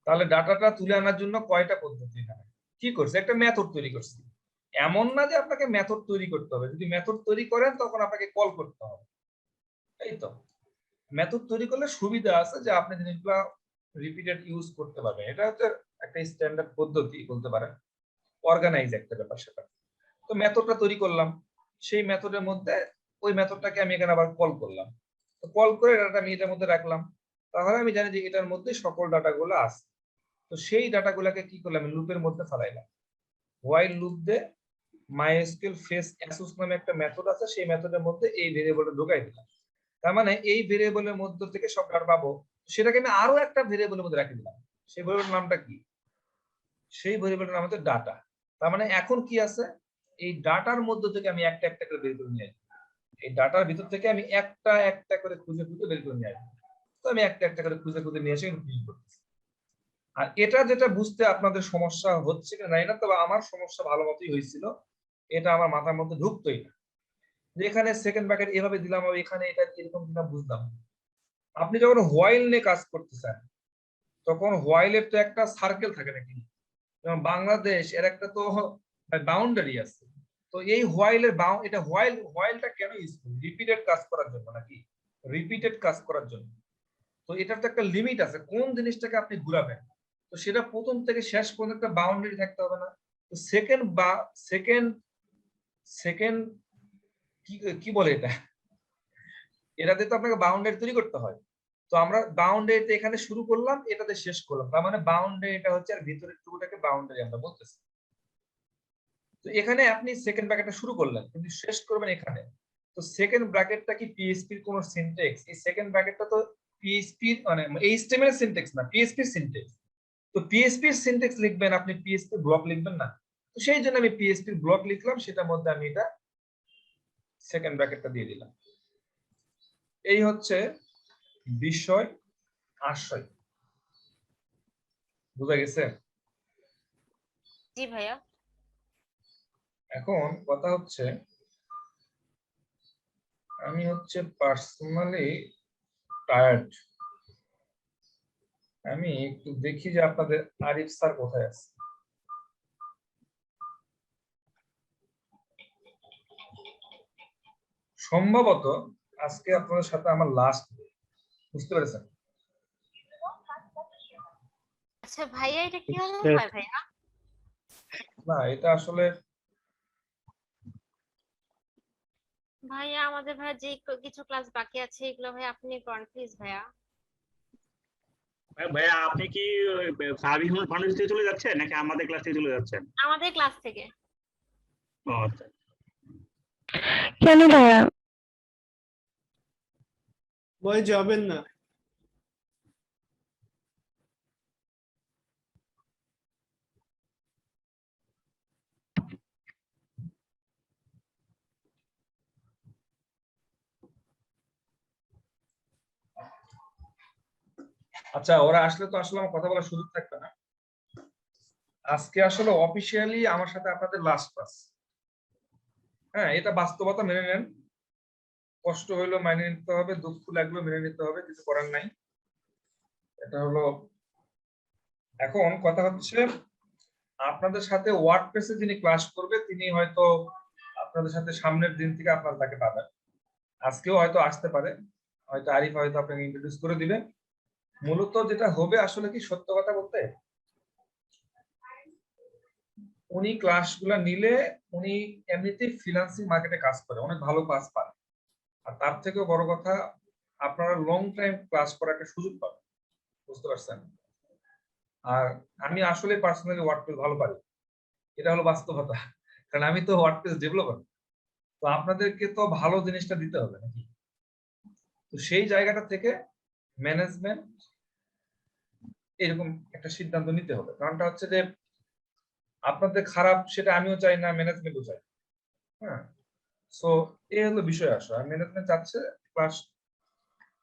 তাহলে ডাটাটা তুলে আনার জন্য কয়টা পদ্ধতি এখানে কি করছে, একটা মেথড তৈরি করছে। এমন না যে আপনাকে মেথড তৈরি করতে হবে, যদি মেথড তৈরি করেন তখন আপনাকে কল করতে হবে, এই তো। মেথড তৈরি করলে সুবিধা আছে যে আপনি জিনিসগুলো রিপিটেড ইউজ করতে পারবেন। এটা হচ্ছে একটা স্ট্যান্ডার্ড পদ্ধতি বলতে পারেন, অর্গানাইজ একটা ব্যাপার সেটা। তো মেথডটা তৈরি করলাম, সেই মেথডের মধ্যে ওই মেথডটাকে আমি এখানে আবার কল করলাম। তো কল করে ডাটা আমি এটার মধ্যে রাখলাম, তাহলে আমি জানি যে এটার মধ্যে সকল ডাটাগুলো আছে। তো সেই ডাটাগুলোকে কি করলাম, লুপের মধ্যে ফেলাইলাম। হোয়াইল লুপ দিয়ে মাইস্কুয়েল ফেস অ্যাসোস নামে একটা মেথড আছে, সেই মেথডের মধ্যে এই ভেরিয়েবলটা ঢুকাই দিলাম। তার মানে এই ভেরিয়েবলের মধ্যে থেকে সব ডাটা পাবো, সেটাকে আমি আরো একটা ভেরিয়েবলের মধ্যে রেখে দিলাম। সেই ভেরিয়েবলের নামটা কি, সেই ভেরিয়েবলের নাম হচ্ছে ডাটা। তার মানে এখন কি আছে, এই ডাটার মধ্যে থেকে আমি একটা একটা করে বের করে নিয়ে আসবো। এই ডাটার ভিতর থেকে আমি একটা একটা করে খুঁজে খুঁজে বের করে নিয়ে আসবো। তো আমি একটা একটা করে খুঁজে খুঁজে নিয়ে এসে প্রিন্ট করতেছি। আর এটা যেটা বুঝতে আপনাদের সমস্যা হচ্ছে কিনা জানি না, তবে আমার সমস্যা ভালো মতোই হয়েছিল। এটা আমার মাথার মধ্যে ঢুকতোই না যে এখানে সেকেন্ড ব্র্যাকেট এভাবে দিলাম, আর এখানে এটা এরকম দিলাম, বুঝলাম। আপনি যখন হোয়াইল নিয়ে কাজ করতে চান, তখন হোয়াইলের তো একটা সার্কেল থাকে নাকি, যেমন বাংলাদেশ এর একটা তো বাউন্ডারি আছে। তো এই হোয়াইলের এটা হোয়াইলটা কেন ইউজ করি, রিপিটেড কাজ করার জন্য নাকি, রিপিটেড কাজ করার জন্য। তো এটার তো একটা লিমিট আছে, কোন জিনিসটাকে আপনি ঘুরাবেন। তো সেটা প্রথম থেকে শেষ পর্যন্ত একটা বাউন্ডারি থাকতে হবে না। তো সেকেন্ড বা সেকেন্ড কি বলে এটাতে তো আপনাকে বাউন্ডারি তৈরি করতে হয়। তো আমরা বাউন্ডারিতে এখানে শুরু করলাম, এটাতে শেষ করলাম, তার মানে বাউন্ডারি এটা হচ্ছে, আর ভিতরের টুকুটাকে বাউন্ডারি আমরা বলতেছি। তো এখানে আপনি সেকেন্ড ব্র্যাকেটটা শুরু করলেন, কিন্তু শেষ করবেন এখানে। তো সেকেন্ড ব্র্যাকেটটা কি পিএইচপির কোন সিনট্যাক্স? এই সেকেন্ড ব্র্যাকেটটা তো পিএইচপির মানে এইচটিএমএল এর সিনট্যাক্স না, পিএইচপির সিনট্যাক্স। তো পিএইচপির সিনট্যাক্স লিখবেন, আপনি পিএইচপি ব্লক লিখবেন না। তো সেই জন্য আমি পিএইচপি ব্লক লিখলাম, সেটার মধ্যে আমি এটা সেকেন্ড ব্র্যাকেটটা দিয়ে দিলাম। এই হচ্ছে বিষয় আশয়। বুঝা গেছে? জি ভাইয়া। এখন কথা হচ্ছে আমি হচ্ছে পার্সোনালি টায়ার্ড। আমি একটু দেখি যে আপনাদের আরিফ স্যার কোথায় আছে। সম্ভবত আজকে আপনাদের সাথে আমার লাস্ট, বুঝতে পেরেছেন? আচ্ছা ভাইয়া, এটা কিভাবে Yes, হয় ভাইয়া? না, এটা আসলে ভাইয়া আমাদের ভাইয়া যে কিছু ক্লাস বাকি আছে এগুলো ভাইয়া আপনি করেন প্লিজ ভাইয়া। ভাইয়া আপনি কি সার্ভিস ফাউন্ডেশন থেকে চলে যাচ্ছেন নাকি আমাদের ক্লাস থেকে চলে যাচ্ছেন? আমাদের ক্লাস থেকে। ও আচ্ছা। কেন ভাইয়া? ভাই যাবেন না? আচ্ছা, ওরা আসলে তো আসলে আমার কথা বলার সুযোগ থাকবে না। আজকে আসলে অফিসিয়ালি আমার সাথে আপনাদের লাস্ট ক্লাস। হ্যাঁ, এটা বাস্তবতা, মেনে নেন। কষ্ট হইলো মেনে নিতে হবে, দুঃখ লাগলো মেনে নিতে হবে, কিছু করার নাই। এটা হলো। এখন কথা হচ্ছে আপনাদের সাথে ওয়ার্ডপ্রেসে যিনি ক্লাস করবে তিনি হয়তো আপনাদের সাথে সামনের দিন থেকে আপনারা তাকে পাবেন। আজকেও হয়তো আসতে পারে, হয়তো আরিফ হয়তো আপনাকে ইন্ট্রোডিউস করে দিবে। মূলত যেটা হবে আসলে কি, সত্য কথা বলতে, উনি ক্লাসগুলো নিলে উনি এমনিতেই ফ্রিল্যান্সিং মার্কেটে কাজ করে, অনেক ভালো ক্লাস পান। আর তার থেকেও বড় কথা, আপনারা লং টাইম ক্লাস করার একটা সুযোগ পাবেন। বুঝতে পারছেন? আর আমি আসলে পার্সোনালি ওয়ার্ডপ্রেস ভালো পারি, এটা হলো বাস্তবতা। কারণ আমি তো ওয়ার্ডপ্রেস ডেভেলপার। তো আপনাদেরকে তো ভালো জিনিসটা দিতে হবে নাকি? তো সেই জায়গাটা থেকে ম্যানেজমেন্ট এরকম একটা সিদ্ধান্ত নিতে হবে। কারণটা হচ্ছে যে আপনাদের খারাপ সেটা আমিও চাই না, ম্যানেজমেন্টও চাই। হ্যাঁ, সো এই হলো বিষয় আসলে। আর ম্যানেজমেন্ট চাচ্ছে ক্লাস,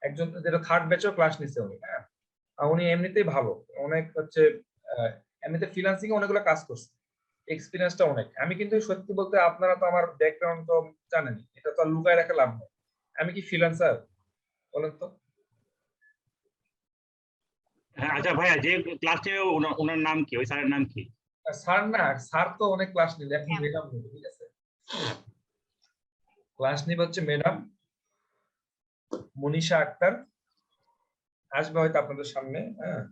একজন যেটা থার্ড ব্যাচও ক্লাস নিচ্ছে উনি। হ্যাঁ, আর উনি এমনিতেই ভালো, অনেক হচ্ছে এমনিতে ফ্রিল্যান্সিং এ অনেকগুলো কাজ করছে, এক্সপিরিয়েন্সটা অনেক। আমি কিন্তু সত্যি বলতে, আপনারা তো আমার ব্যাকগ্রাউন্ড তো জানেনই, এটা তো আর লুকায় রাখা লাভ নেই। আমি কি ফ্রিল্যান্সার বলেন তো? হ্যাঁ আচ্ছা ভাইয়া, যে ক্লাস নেবে ওনার নাম কি, ওই স্যারের নাম কি? স্যার না, স্যার তো অনেক ক্লাস নিলে, এখন ম্যাডাম নেবে, ঠিক আছে? ক্লাস নিবে হচ্ছে ম্যাডাম মনীষা আক্তার, আসবে হয়তো আপনাদের সামনে। হ্যাঁ,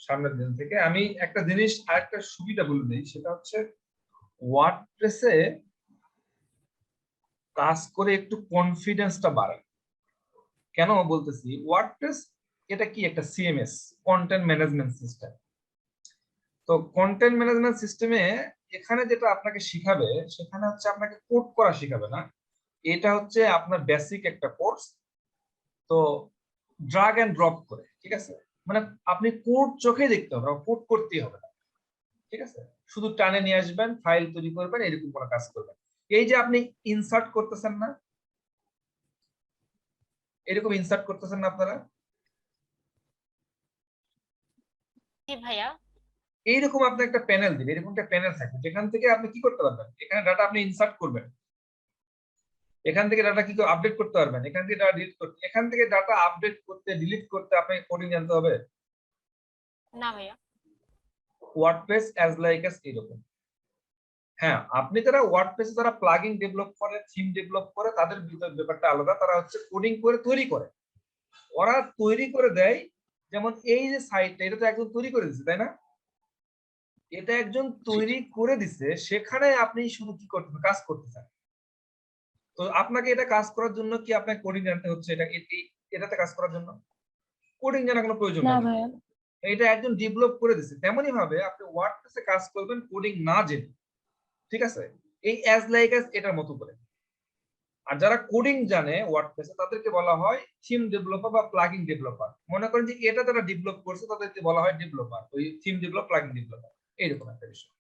সামনের দিন থেকে। আমি একটা জিনিস, আরেকটা সুবিধা বলে দিই, সেটা হচ্ছে ওয়ার্ডপ্রেসে কাজ করে একটু কনফিডেন্সটা বাড়ায়। কেন বলতেছি? ওয়ার্ডপ্রেস এটা কি, একটা সিএমএস, কন্টেন্ট ম্যানেজমেন্ট সিস্টেম। তো কন্টেন্ট ম্যানেজমেন্ট সিস্টেমে এখানে যেটা আপনাকে শিখাবে, সেখানে হচ্ছে আপনাকে কোড করা শিখাবে না, এটা হচ্ছে আপনার বেসিক একটা কোর্স। তো ড্রাগ এন্ড ড্রপ করে, ঠিক আছে? মানে আপনি কোড চোখে দেখতে হবে, কোড করতেই হবে না, ঠিক আছে? শুধু টানে নিয়ে আসবেন, ফাইল তৈরি করবেন, এরকম কোনো কাজ করবেন। এই যে আপনি ইনসার্ট করতেছেন না, এরকম ইনসার্ট করতেছেন না আপনারা, জি ভাইয়া। এইরকম আপনি একটা প্যানেল দিবেন, এরকম একটা প্যানেল থাকবে, যেখান থেকে আপনি কি করতে পারবেন, এখানে ডাটা আপনি ইনসার্ট করবেন, এখান থেকে ডাটা কি আপডেট করতে পারবেন, এখান থেকে ডাটা ডিলিট করতে, এখান থেকে ডাটা আপডেট করতে ডিলিট করতে আপনাকে কোডিং জানতে হবে। না ভাইয়া। ওয়ার্ডপ্রেস অ্যাজ লাইক অ্যাজ এরকম। হ্যাঁ, আপনি যারা ওয়ার্ডপ্রেসে যারা প্লাগইন ডেভেলপ করে, থিম ডেভেলপ করে, তাদের ব্যাপারটা আলাদা। তারা হচ্ছে কোডিং করে তৈরি করে, ওরা তৈরি করে দেয়। যেমন এই যে সাইটটা, এটা তো একজন তৈরি করে দিচ্ছে, তাই না? এটা একজন তৈরি করে দিচ্ছে, সেখানে আপনি শুধু কি করতেছেন, কাজ করতেছেন। তো আপনাকে এটা কাজ করার জন্য কি আপনাকে কোডিং জানতে হচ্ছে? এটাতে কাজ করার জন্য কোডিং জানার কোনো প্রয়োজন না নেই। ভাইয়া। এটা একজন ডেভেলপ করে দিচ্ছে। তেমনই ভাবে আপনি ওয়ার্ডপ্রেসে কাজ করবেন কোডিং না জেনে, ঠিক আছে? এই অ্যাজ লাইক অ্যাজ এটার মতো করে। আর যারা কোডিং জানে ওয়ার্ডপ্রেসে, তাদেরকে বলা হয় থিম ডেভেলপার বা প্লাগইন ডেভেলপার। মনে করেন যে এটা যারা ডেভেলপ করছে তাদেরকে বলা হয় ডেভেলপার, ওই থিম ডেভেলপ, প্লাগইন ডেভেলপার, এইরকম একটা বিষয়।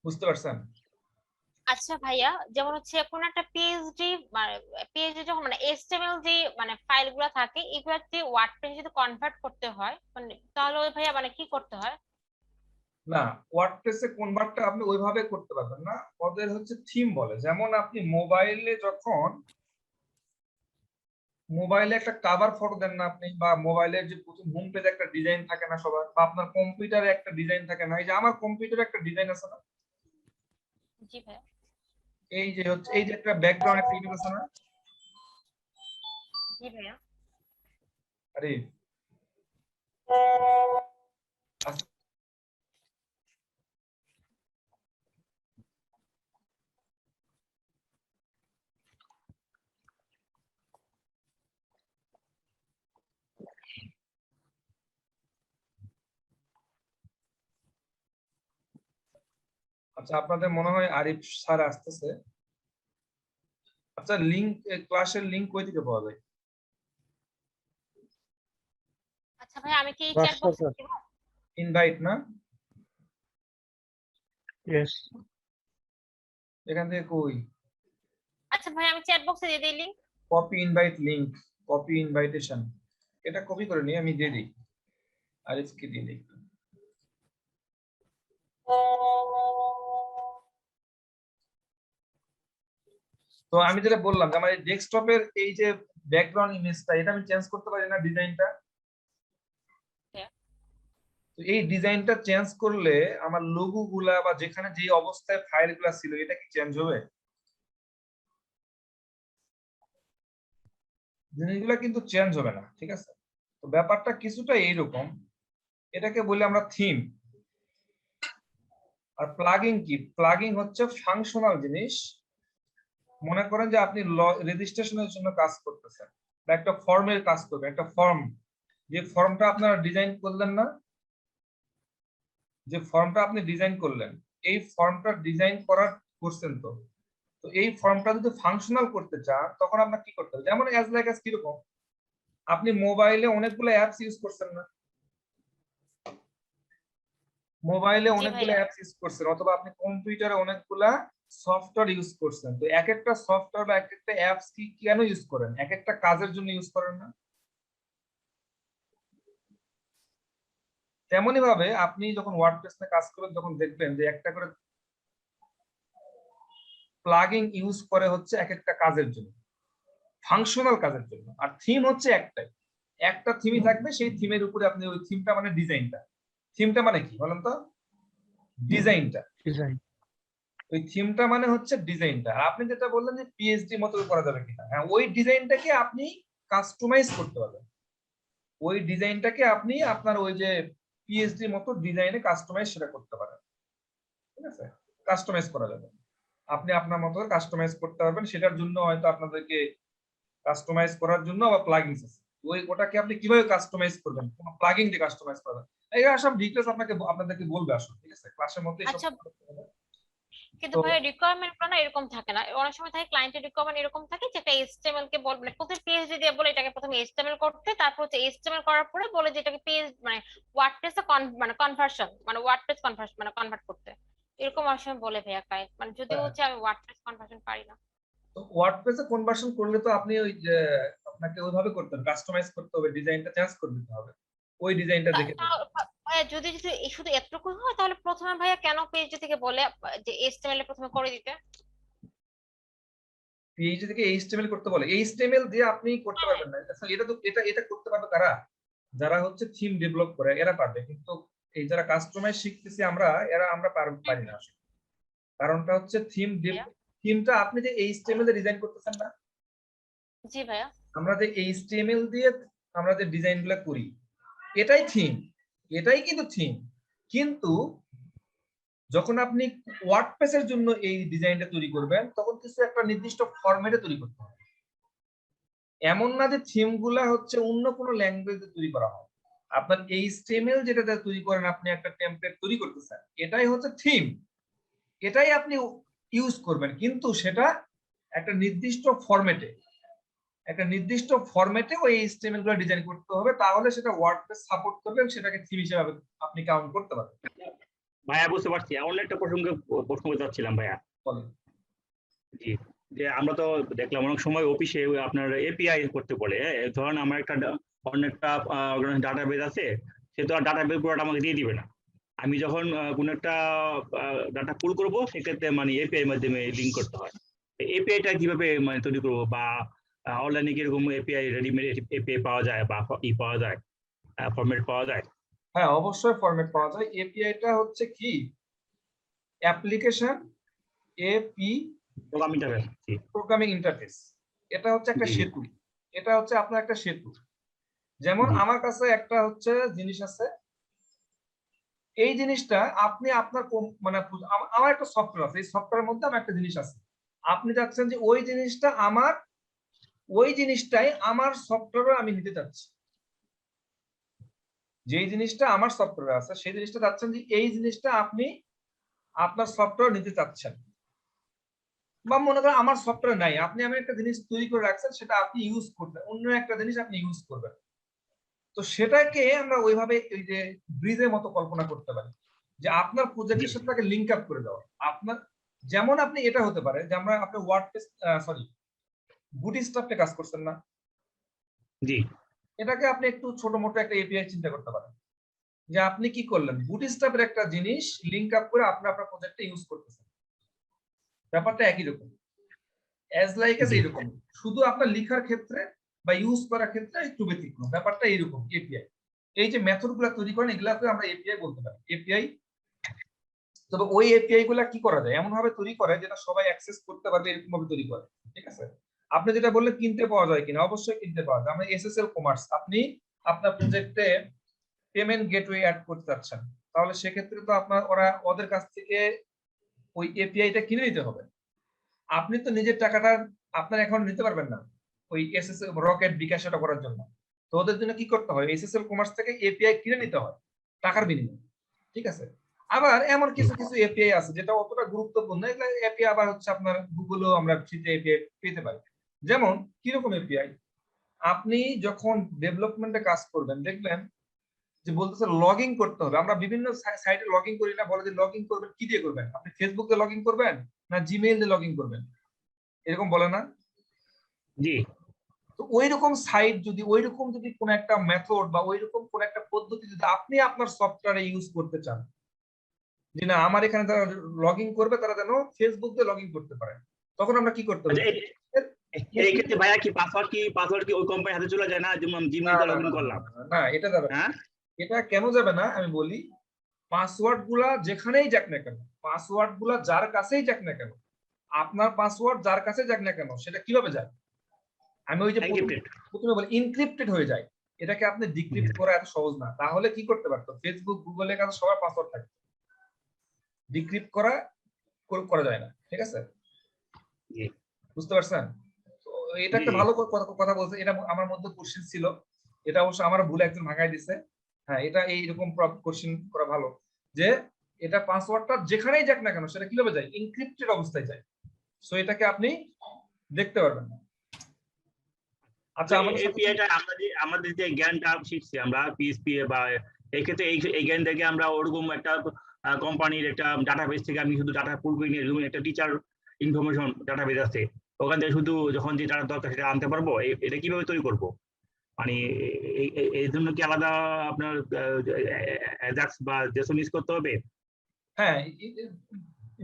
বুঝতে পারছেন? আচ্ছা ভাইয়া, যেমন হচ্ছে কোন একটা পিএইচডি যখন মানে এইচটিএমএল যে মানে ফাইলগুলো থাকে এগুলাতে ওয়ার্ডপ্রেসে যদি কনভার্ট করতে হয় মানে তাহলে ওই ভাইয়া মানে কি করতে হয়? না, ওয়ার্ডপ্রেসে কনভার্টটা আপনি ওইভাবে করতে পারবেন না, ওদের হচ্ছে থিম বলে। যেমন আপনি মোবাইলে একটা কভার ফটো দেন না আপনি, বা মোবাইলের যে প্রথম হোম পেজে একটা ডিজাইন থাকে না সবার, বা আপনার কম্পিউটারে একটা ডিজাইন থাকে না, এই যে আমার কম্পিউটারে একটা ডিজাইন আছে না, জি ভাইয়া। এই যে একটা ব্যাকগ্রাউন্ড একটা ইমেজ আছে না, জি ভাইয়া। আরে আচ্ছা, আচ্ছা আপনাদের মনে হয় আরিফ স্যার আসতেছে। আচ্ছা, ক্লাসের লিংক কই থেকে পাওয়া যায়? আচ্ছা ভাইয়া, আমি কি চ্যাট বক্সে WhatsApp. দিব? ইনভাইট না, Yes. এখান থেকে কই? আচ্ছা ভাইয়া, আমি চ্যাট বক্সে দিয়ে দিই link. Copy invite link, copy invitation, এটা কপি করে নিয়ে আমি দিয়ে দিই, আরিফকে দিয়ে দিই। তো আমি যেটা বললাম যে আমার এই ডেস্কটপের এই যে ব্যাকগ্রাউন্ড ইমেজটা, এটা আমি চেঞ্জ করতে পারি না ডিজাইনটা। হ্যাঁ। তো এই ডিজাইনটা চেঞ্জ করলে আমার লোগো গুলা বা যেখানে যে অবস্থায় ফাইল গুলা ছিল এটা কি চেঞ্জ হবে? জিনিসগুলো কিন্তু চেঞ্জ হবে না, ঠিক আছে? তো ব্যাপারটা কিছুটা এইরকম, এটাকে বলি আমরা থিম। আর প্লাগইন কি? প্লাগইন হচ্ছে ফাংশনাল জিনিস। মনে করেন যে আপনি রেজিস্ট্রেশনের জন্য কাজ করতেছেন বা একটা ফর্মের কাজ করবেন, একটা ফর্ম, যে ফর্মটা আপনারা ডিজাইন করলেন না, যে ফর্মটা আপনি ডিজাইন করলেন, এই ফর্মটা ডিজাইন করছেন তো, তো এই ফর্মটা যদি ফাংশনাল করতে চান তখন আপনার কি করতে হবে? যেমন অ্যাজ লাইক অ্যাজ কিরকম, আপনি মোবাইলে অনেকগুলো অ্যাপস ইউজ করছেন না, মোবাইলে জি অনেকগুলো ভাইয়া। অ্যাপস ইউজ করছেন, অথবা আপনি কম্পিউটারে অনেকগুলা সফটওয়্যার ইউজ করছেন, তো এক একটা সফটওয়্যার বা এক একটা অ্যাপস কি কেন ইউজ করেন? এক একটা কাজের জন্য ইউজ করেন না? তেমনি ভাবে আপনি যখন ওয়ার্ডপ্রেস নিয়ে কাজ করবেন তখন দেখবেন যে একটা করে প্লাগইন ইউজ করে হচ্ছে এক একটা কাজের জন্য, ফাংশনাল কাজের জন্য। আর থিম হচ্ছে একটাই, একটা থিমই থাকবে, সেই থিমের উপরে আপনি ওই থিমটা মানে ডিজাইনটা, থিমটা মানে কি বলেন তো? ডিজাইনটা। Design. ওই থিমটা মানে হচ্ছে ডিজাইনটা। আর আপনি যেটা বললেন যে পিএইচডি মতো করা যাবে কিনা, হ্যাঁ, ওই ডিজাইনটাকে আপনি কাস্টমাইজ করতে পারবেন, ওই ডিজাইনটাকে আপনি আপনার ওই যে পিএইচডি মতো ডিজাইনে কাস্টমাইজ সেটা করতে পারেন, ঠিক আছে? কাস্টমাইজ করা যাবে, আপনি আপনার মতো কাস্টমাইজ করতে পারবেন। সেটার জন্য হয়তো আপনাদেরকে কাস্টমাইজ করার জন্য আবার প্লাগইনস আছে, ওটাকে আপনি কিভাবে কাস্টমাইজ করবেন, কোন প্লাগইন দিয়ে কাস্টমাইজ করবেন, এগুলো সব ডিটেইলস আপনাদেরকে বলবে আসলে, ঠিক আছে? ক্লাসের মধ্যে সব। আচ্ছা, কিন্তু তো ভাইয়া রিকোয়ারমেন্ট গুলো না এরকম থাকে না, অনেক সময় থাকে ক্লায়েন্টের রিকোয়ারমেন্ট এরকম থাকে যে একটা এইচটিএমএল কে বল মানে প্রথমে পিএইচডি দিয়ে বলে এটাকে প্রথমে এইচটিএমএল করতে, তারপর হচ্ছে এইচটিএমএল করার পরে বলে যে এটাকে পিএইচ মানে ওয়ার্ডপ্রেসে মানে কনভার্সন মানে ওয়ার্ডপ্রেস কনভার্সন মানে কনভার্ট করতে, এরকম অনেক সময় বলে ভাইয়া ক্লায়েন্ট, মানে যদিও হচ্ছে আমি ওয়ার্ডপ্রেস কনভার্সন পারি না। ওয়ার্ডপ্রেসে কনভার্সন করলে তো আপনি ওই যে আপনাকে ওইভাবে করতে হবে, কাস্টমাইজ করতে হবে, ডিজাইনটা চেঞ্জ করে দিতে হবে, ওই ডিজাইনটা দেখে। ভাইয়া যদি যদি শুধু এতটুকু হয় তাহলে প্রথমে ভাইয়া কেন পিএইচডি থেকে বলে যে এইচটিএমএল এ প্রথমে করে দিতে? পিএইচডি থেকে এইচটিএমএল করতে বলে, এইচটিএমএল দিয়ে আপনি করতে পারবেন না। আচ্ছা, এটা তো এটা করতে পারবে কারা? যারা হচ্ছে থিম ডেভেলপ করে এরা পারবে, কিন্তু এই যারা কাস্টমাইজ শিখতেছি আমরা পারি না আসলে। কারণটা হচ্ছে থিমটা আপনি যে এইচটিএমএল এ ডিজাইন করতেছেন না, জি ভাইয়া। আমরা যে এইচটিএমএল দিয়ে আমরা যে ডিজাইনগুলো করি এটাই থিম, এটাই কিন্তু থিম। কিন্তু যখন আপনি ওয়ার্ডপ্রেসের জন্য এই ডিজাইনটা তৈরি করবেন তখন কিছু একটা নির্দিষ্ট ফরম্যাটে তৈরি করতে হবে। এমন না যে থিম গুলা হচ্ছে অন্য কোনো ল্যাঙ্গুয়েজে তৈরি করা হয়। আপনার এইচটিএমএল যেটা তৈরি করেন, আপনি একটা টেমপ্লেট তৈরি করতেছেন, এটাই হচ্ছে থিম, এটাই আপনি ইউজ করবেন, কিন্তু সেটা একটা নির্দিষ্ট ফরম্যাটে ওই এইচটিএমএল গুলো ডিজাইন করতে হবে, তাহলে সেটা ওয়ার্ডপ্রেস সাপোর্ট করবে, সেটাকে থিম হিসেবে আপনি কাউন্ট করতে পারবেন। ভাইয়া বুঝতে পারছি, অন্য একটা প্রসঙ্গে প্রশ্ন করতে চাচ্ছিলাম ভাইয়া। বলেন। জি, যে আমরা তো দেখলাম অনেক সময় অফিসে আপনার এপিআই করতে বলে, ধরেন আমার একটা অন্য একটা ডাটাবেস আছে, সে তো আর ডাটাবেস পুরোটা আমাকে দিয়ে দিবে না। আমি যখন কোনো একটা ডাটা পুল করবো, সেক্ষেত্রে মানে এপিআই মাধ্যমে লিঙ্ক করতে হয়। এপিআইটা কিভাবে মানে তৈরি করবো, বা অনলাইনে কিরকম এপিআই রেডিমেড এপিআই পাওয়া যায়, বা পাওয়া যায়, ফরম্যাট পাওয়া যায়? হ্যাঁ, অবশ্যই ফরম্যাট পাওয়া যায়। এপিআইটা হচ্ছে কি, অ্যাপ্লিকেশন এপি প্রোগ্রাম ইন্টারফেস। জি প্রোগ্রামিং ইন্টারফেস। এটা হচ্ছে একটা জি সেতু, এটা হচ্ছে আপনার একটা সেতু। যেমন জি আমার কাছে একটা হচ্ছে জিনিস আছে, এই জিনিসটা আপনি আপনার মানে আমার একটা সফটওয়্যার আছে, এই সফটওয়্যারের মধ্যে আমার একটা জিনিস আছে, আপনি চাচ্ছেন যে ওই জিনিসটা আমার, ওই জিনিসটাই আমার সফটওয়্যারে আমি নিতে চাচ্ছি। যেই জিনিসটা আমার সফটওয়্যারে আছে সেই জিনিসটা চাচ্ছেন যে এই জিনিসটা আপনি আপনার সফটওয়্যার নিতে চাচ্ছেন। বা মনে করেন আমার সফটওয়্যার নাই, আপনি আমি একটা জিনিস তৈরি করে রাখছেন, সেটা আপনি ইউজ করবেন, অন্য একটা জিনিস আপনি ইউজ করবেন। তো সেটাকে আমরা ওইভাবে এই যে ব্রিজের মতো কল্পনা করতে পারি, যে আপনার প্রজেক্টের সাথে তাকে লিংক আপ করে দেওয়া। আপনার যেমন আপনি এটা হতে পারে যে আমরা আপনি ওয়ার্ডপ্রেস বুটস্ট্র্যাপে কাজ করছেন না, জি এটাকে আপনি একটু ছোট মোটো একটা এপিআই চিন্তা করতে পারেন, যে আপনি কি করলেন, বুটস্ট্র্যাপের একটা জিনিস লিংক আপ করে আপনি আপনার প্রজেক্টে ইউজ করতেছেন। ব্যাপারটা একই রকম, অ্যাজ লাইক এস জি এইরকম, শুধু আপনার লেখার ক্ষেত্রে বা ইউজ করার ক্ষেত্রে একটু ব্যতিক্রম। ব্যাপারটা এইরকম এপিআই। এই যে মেথড গুলা তৈরি করেন, এগুলাকে আমরা এপিআই বলতে পারি, এপিআই। তবে ওই এপিআই গুলা কি করা যায়, এমন ভাবে তৈরি করে যেটা সবাই অ্যাক্সেস করতে পারবে, এরকম ভাবে তৈরি করে। ঠিক আছে, আপনি যেটা বললে কিনতে পাওয়া যায় কিনা, অবশ্যই কিনতে পাওয়া যায়। আমরা এসএসএল কমার্স, আপনি আপনার প্রজেক্টে পেমেন্ট গেটওয়ে অ্যাড করতে চাচ্ছেন, তাহলে সেক্ষেত্রে তো আপনার ওদের কাছ থেকে ওই এপিআইটা কিনে নিতে হবে। আপনি তো নিজের টাকাটা আপনার অ্যাকাউন্ট নিতে পারবেন না ওই এসএসএল রকেট বিকাশ এটা করার জন্য। তো ওদের জন্য কি করতে হয়, এসএসএল কমার্স থেকে এপিআই কিনে নিতে হয় টাকার বিনিময়ে। ঠিক আছে, আবার এমন কিছু কিছু এপিআই আছে যেটা অতটা গুরুত্বপূর্ণ, এগুলো এপিআই আবার হচ্ছে আপনার গুগলেও আমরা ফ্রিতে এপিআই পেতে পারি। যেমন কিরকম এপিআই, আপনি যখন ডেভেলপমেন্টে কাজ করবেন দেখবেন যে বলতেছে লগ ইন করতে হবে। আমরা বিভিন্ন সাইটে লগ ইন করি না, বলে যে লগ ইন করবেন কি দিয়ে করবেন, আপনি ফেসবুক দিয়ে লগ ইন করবেন না জিমেইল দিয়ে লগ ইন করবেন, এরকম বলে না? জি তো ওইরকম সাইট যদি, ওইরকম যদি কোন একটা মেথড বা ওইরকম কোন একটা পদ্ধতি যদি আপনি আপনার সফটওয়্যারে ইউজ করতে চান, যে না আমার এখানে যারা লগ ইন করবে তারা যেন ফেসবুক দিয়ে লগ ইন করতে পারে, তখন আমরা কি করতে হবে? আচ্ছা, এই ক্ষেত্রে ভাইয়া পাসওয়ার্ড কি ওই কোম্পানির হাতে চলে যায় না, যেমন না জিমেইল না লগ না ইন করলাম? না, এটা যাবে না। হ্যাঁ এটা কেন যাবে না আমি বলি, পাসওয়ার্ড গুলা যেখানেই যাক না কেন, পাসওয়ার্ড গুলা যার কাছেই যাক না কেন, আপনার পাসওয়ার্ড যার কাছে যাক না কেন, সেটা কিভাবে যায়? আমি ওই যে এনক্রিপ্টেড। প্রথমে বলি ইনক্রিপ্টেড হয়ে যায়। এটাকে আপনি ডিক্রিপ্ট করা এত সহজ না। তাহলে কি করতে পারতো, ফেসবুক গুগলের কাছে সবার পাসওয়ার্ড থাকে, ডিক্রিপ্ট করা যায় না। ঠিক আছে, জি বুঝতে পারছেন? তো এটা একটা জি ভালো কথা বলছে, এটা আমার মধ্যে কোশ্চেন ছিল, এটা অবশ্য আমার ভুলে একজন ভাঙাই দিছে। হ্যাঁ, এটা এইরকম কোশ্চেন করা ভালো, যে এটা পাসওয়ার্ডটা যেখানেই যাক না কেন সেটা কিভাবে যায়, ইনক্রিপ্টেড অবস্থায় যায়। সো এটাকে আপনি দেখতে পারবেন না। আচ্ছা, আমাদের সাথে এপিআইটা আমাদের যে জ্ঞানটা শিখছি আমরা পিএসপি বা এই ক্ষেত্রে এই জ্ঞান থেকে আমরা ওরকম একটা কোম্পানির একটা ডাটাবেস থেকে আমি শুধু ডাটা পুল করে নিয়ে, যেমন একটা টিচার ইনফরমেশন ডাটাবেস আছে, ওখান থেকে শুধু যখন যে ডাটা দরকার সেটা আনতে পারবো। এটা কিভাবে তৈরি করব, মানে এই জন্য কি আলাদা আপনার অ্যাজাক্স বা জেসন ইউজ করতে হবে? হ্যাঁ,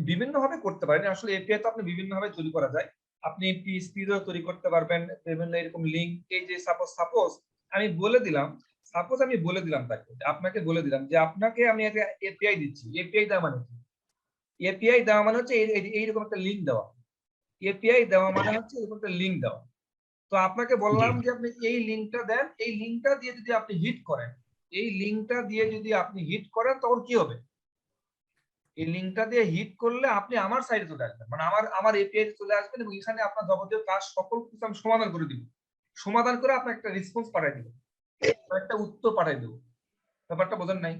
বিভিন্ন ভাবে করতে পারেন। আসলে এপিআই তো আপনি বিভিন্ন ভাবে তৈরি করা যায়। আপনি পিএইচপি দিয়েও তৈরি করতে পারবেন, বিভিন্ন এরকম লিংক। এই যে সাপোজ আমি বলে দিলাম, তাকে, আপনাকে বলে দিলাম যে আপনাকে আমি একটা এপিআই দিচ্ছি। এপিআই দেওয়া মানে কি? এপিআই দেওয়া মানে হচ্ছে এইরকম একটা লিংক দেওয়া। এপিআই দেওয়া মানে হচ্ছে এরকম একটা লিংক দেওয়া। তো আপনাকে বললাম যে আপনি এই লিংকটা দেন, এই লিংকটা দিয়ে যদি আপনি হিট করেন, তখন কি হবে? এই লিংকটা দিয়ে হিট করলে আপনি আমার সাইডে চলে আসবেন, মানে আমার এপিআই চলে আসবেন, এবং এখানে আপনার যাবতীয় কাজ সকল কিছু আমি সমাধান করে দিব। সমাধান করে আপনার একটা রেসপন্স পাঠিয়ে দিব, একটা উত্তর পাঠিয়ে দেব। ব্যাপারটা বোঝেন নাই?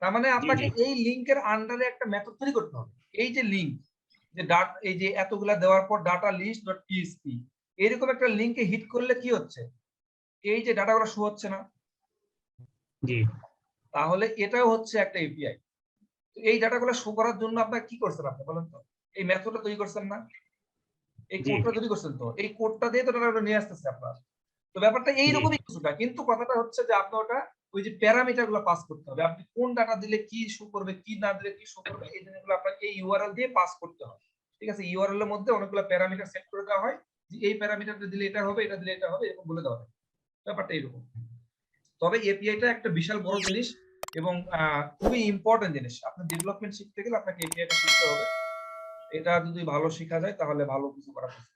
তার মানে আপনাকে এই লিংকের আন্ডারে একটা মেথড তৈরি করতে হবে। এই যে লিংক, যে এই যে এতগুলা দেওয়ার পর ডাটা লিস্ট ডট পিএসপি, এরকম একটা লিংকে হিট করলে কি হচ্ছে, এই যে ডাটাগুলো শো হচ্ছে না, জি তাহলে এটাও হচ্ছে একটা এপিআই। তো এই ডাটাগুলো শো করার জন্য আপনার কি করছেন আপনি বলেন তো? এই মেথডটা তৈরি করছেন না? এই জি। কোডটা তৈরি করছেন তো? এই কোডটা দিয়ে তো ডাটাগুলো নিয়ে আসতেছে আপনার। তো ব্যাপারটা এইরকমই কিছুটা, কিন্তু কথাটা হচ্ছে যে আপনি ওটা ওই যে প্যারামিটার গুলো পাস করতে হবে। আপনি কোন ডাটা দিলে কি শো করবে, কি না দিলে কি শো করবে, এই জিনিসগুলো আপনাকে এই ইউআরএল দিয়ে পাস করতে হবে। ঠিক আছে? ইউআরএল এর মধ্যে অনেকগুলো প্যারামিটার সেট করে দেওয়া হয় যে এই প্যারামিটারটা দিলে এটা হবে, এটা দিলে এটা হবে, এরকম বলে দেওয়া হয়। ব্যাপারটা এরকম। তবে এপিআইটা একটা বিশাল বড় জিনিস এবং খুবই ইম্পর্টেন্ট জিনিস। আপনি ডেভেলপমেন্ট শিখতে গেলে আপনাকে এপিআইটা শিখতে হবে। এটা যদি ভালো শেখা যায় তাহলে ভালো কিছু করা যাবে।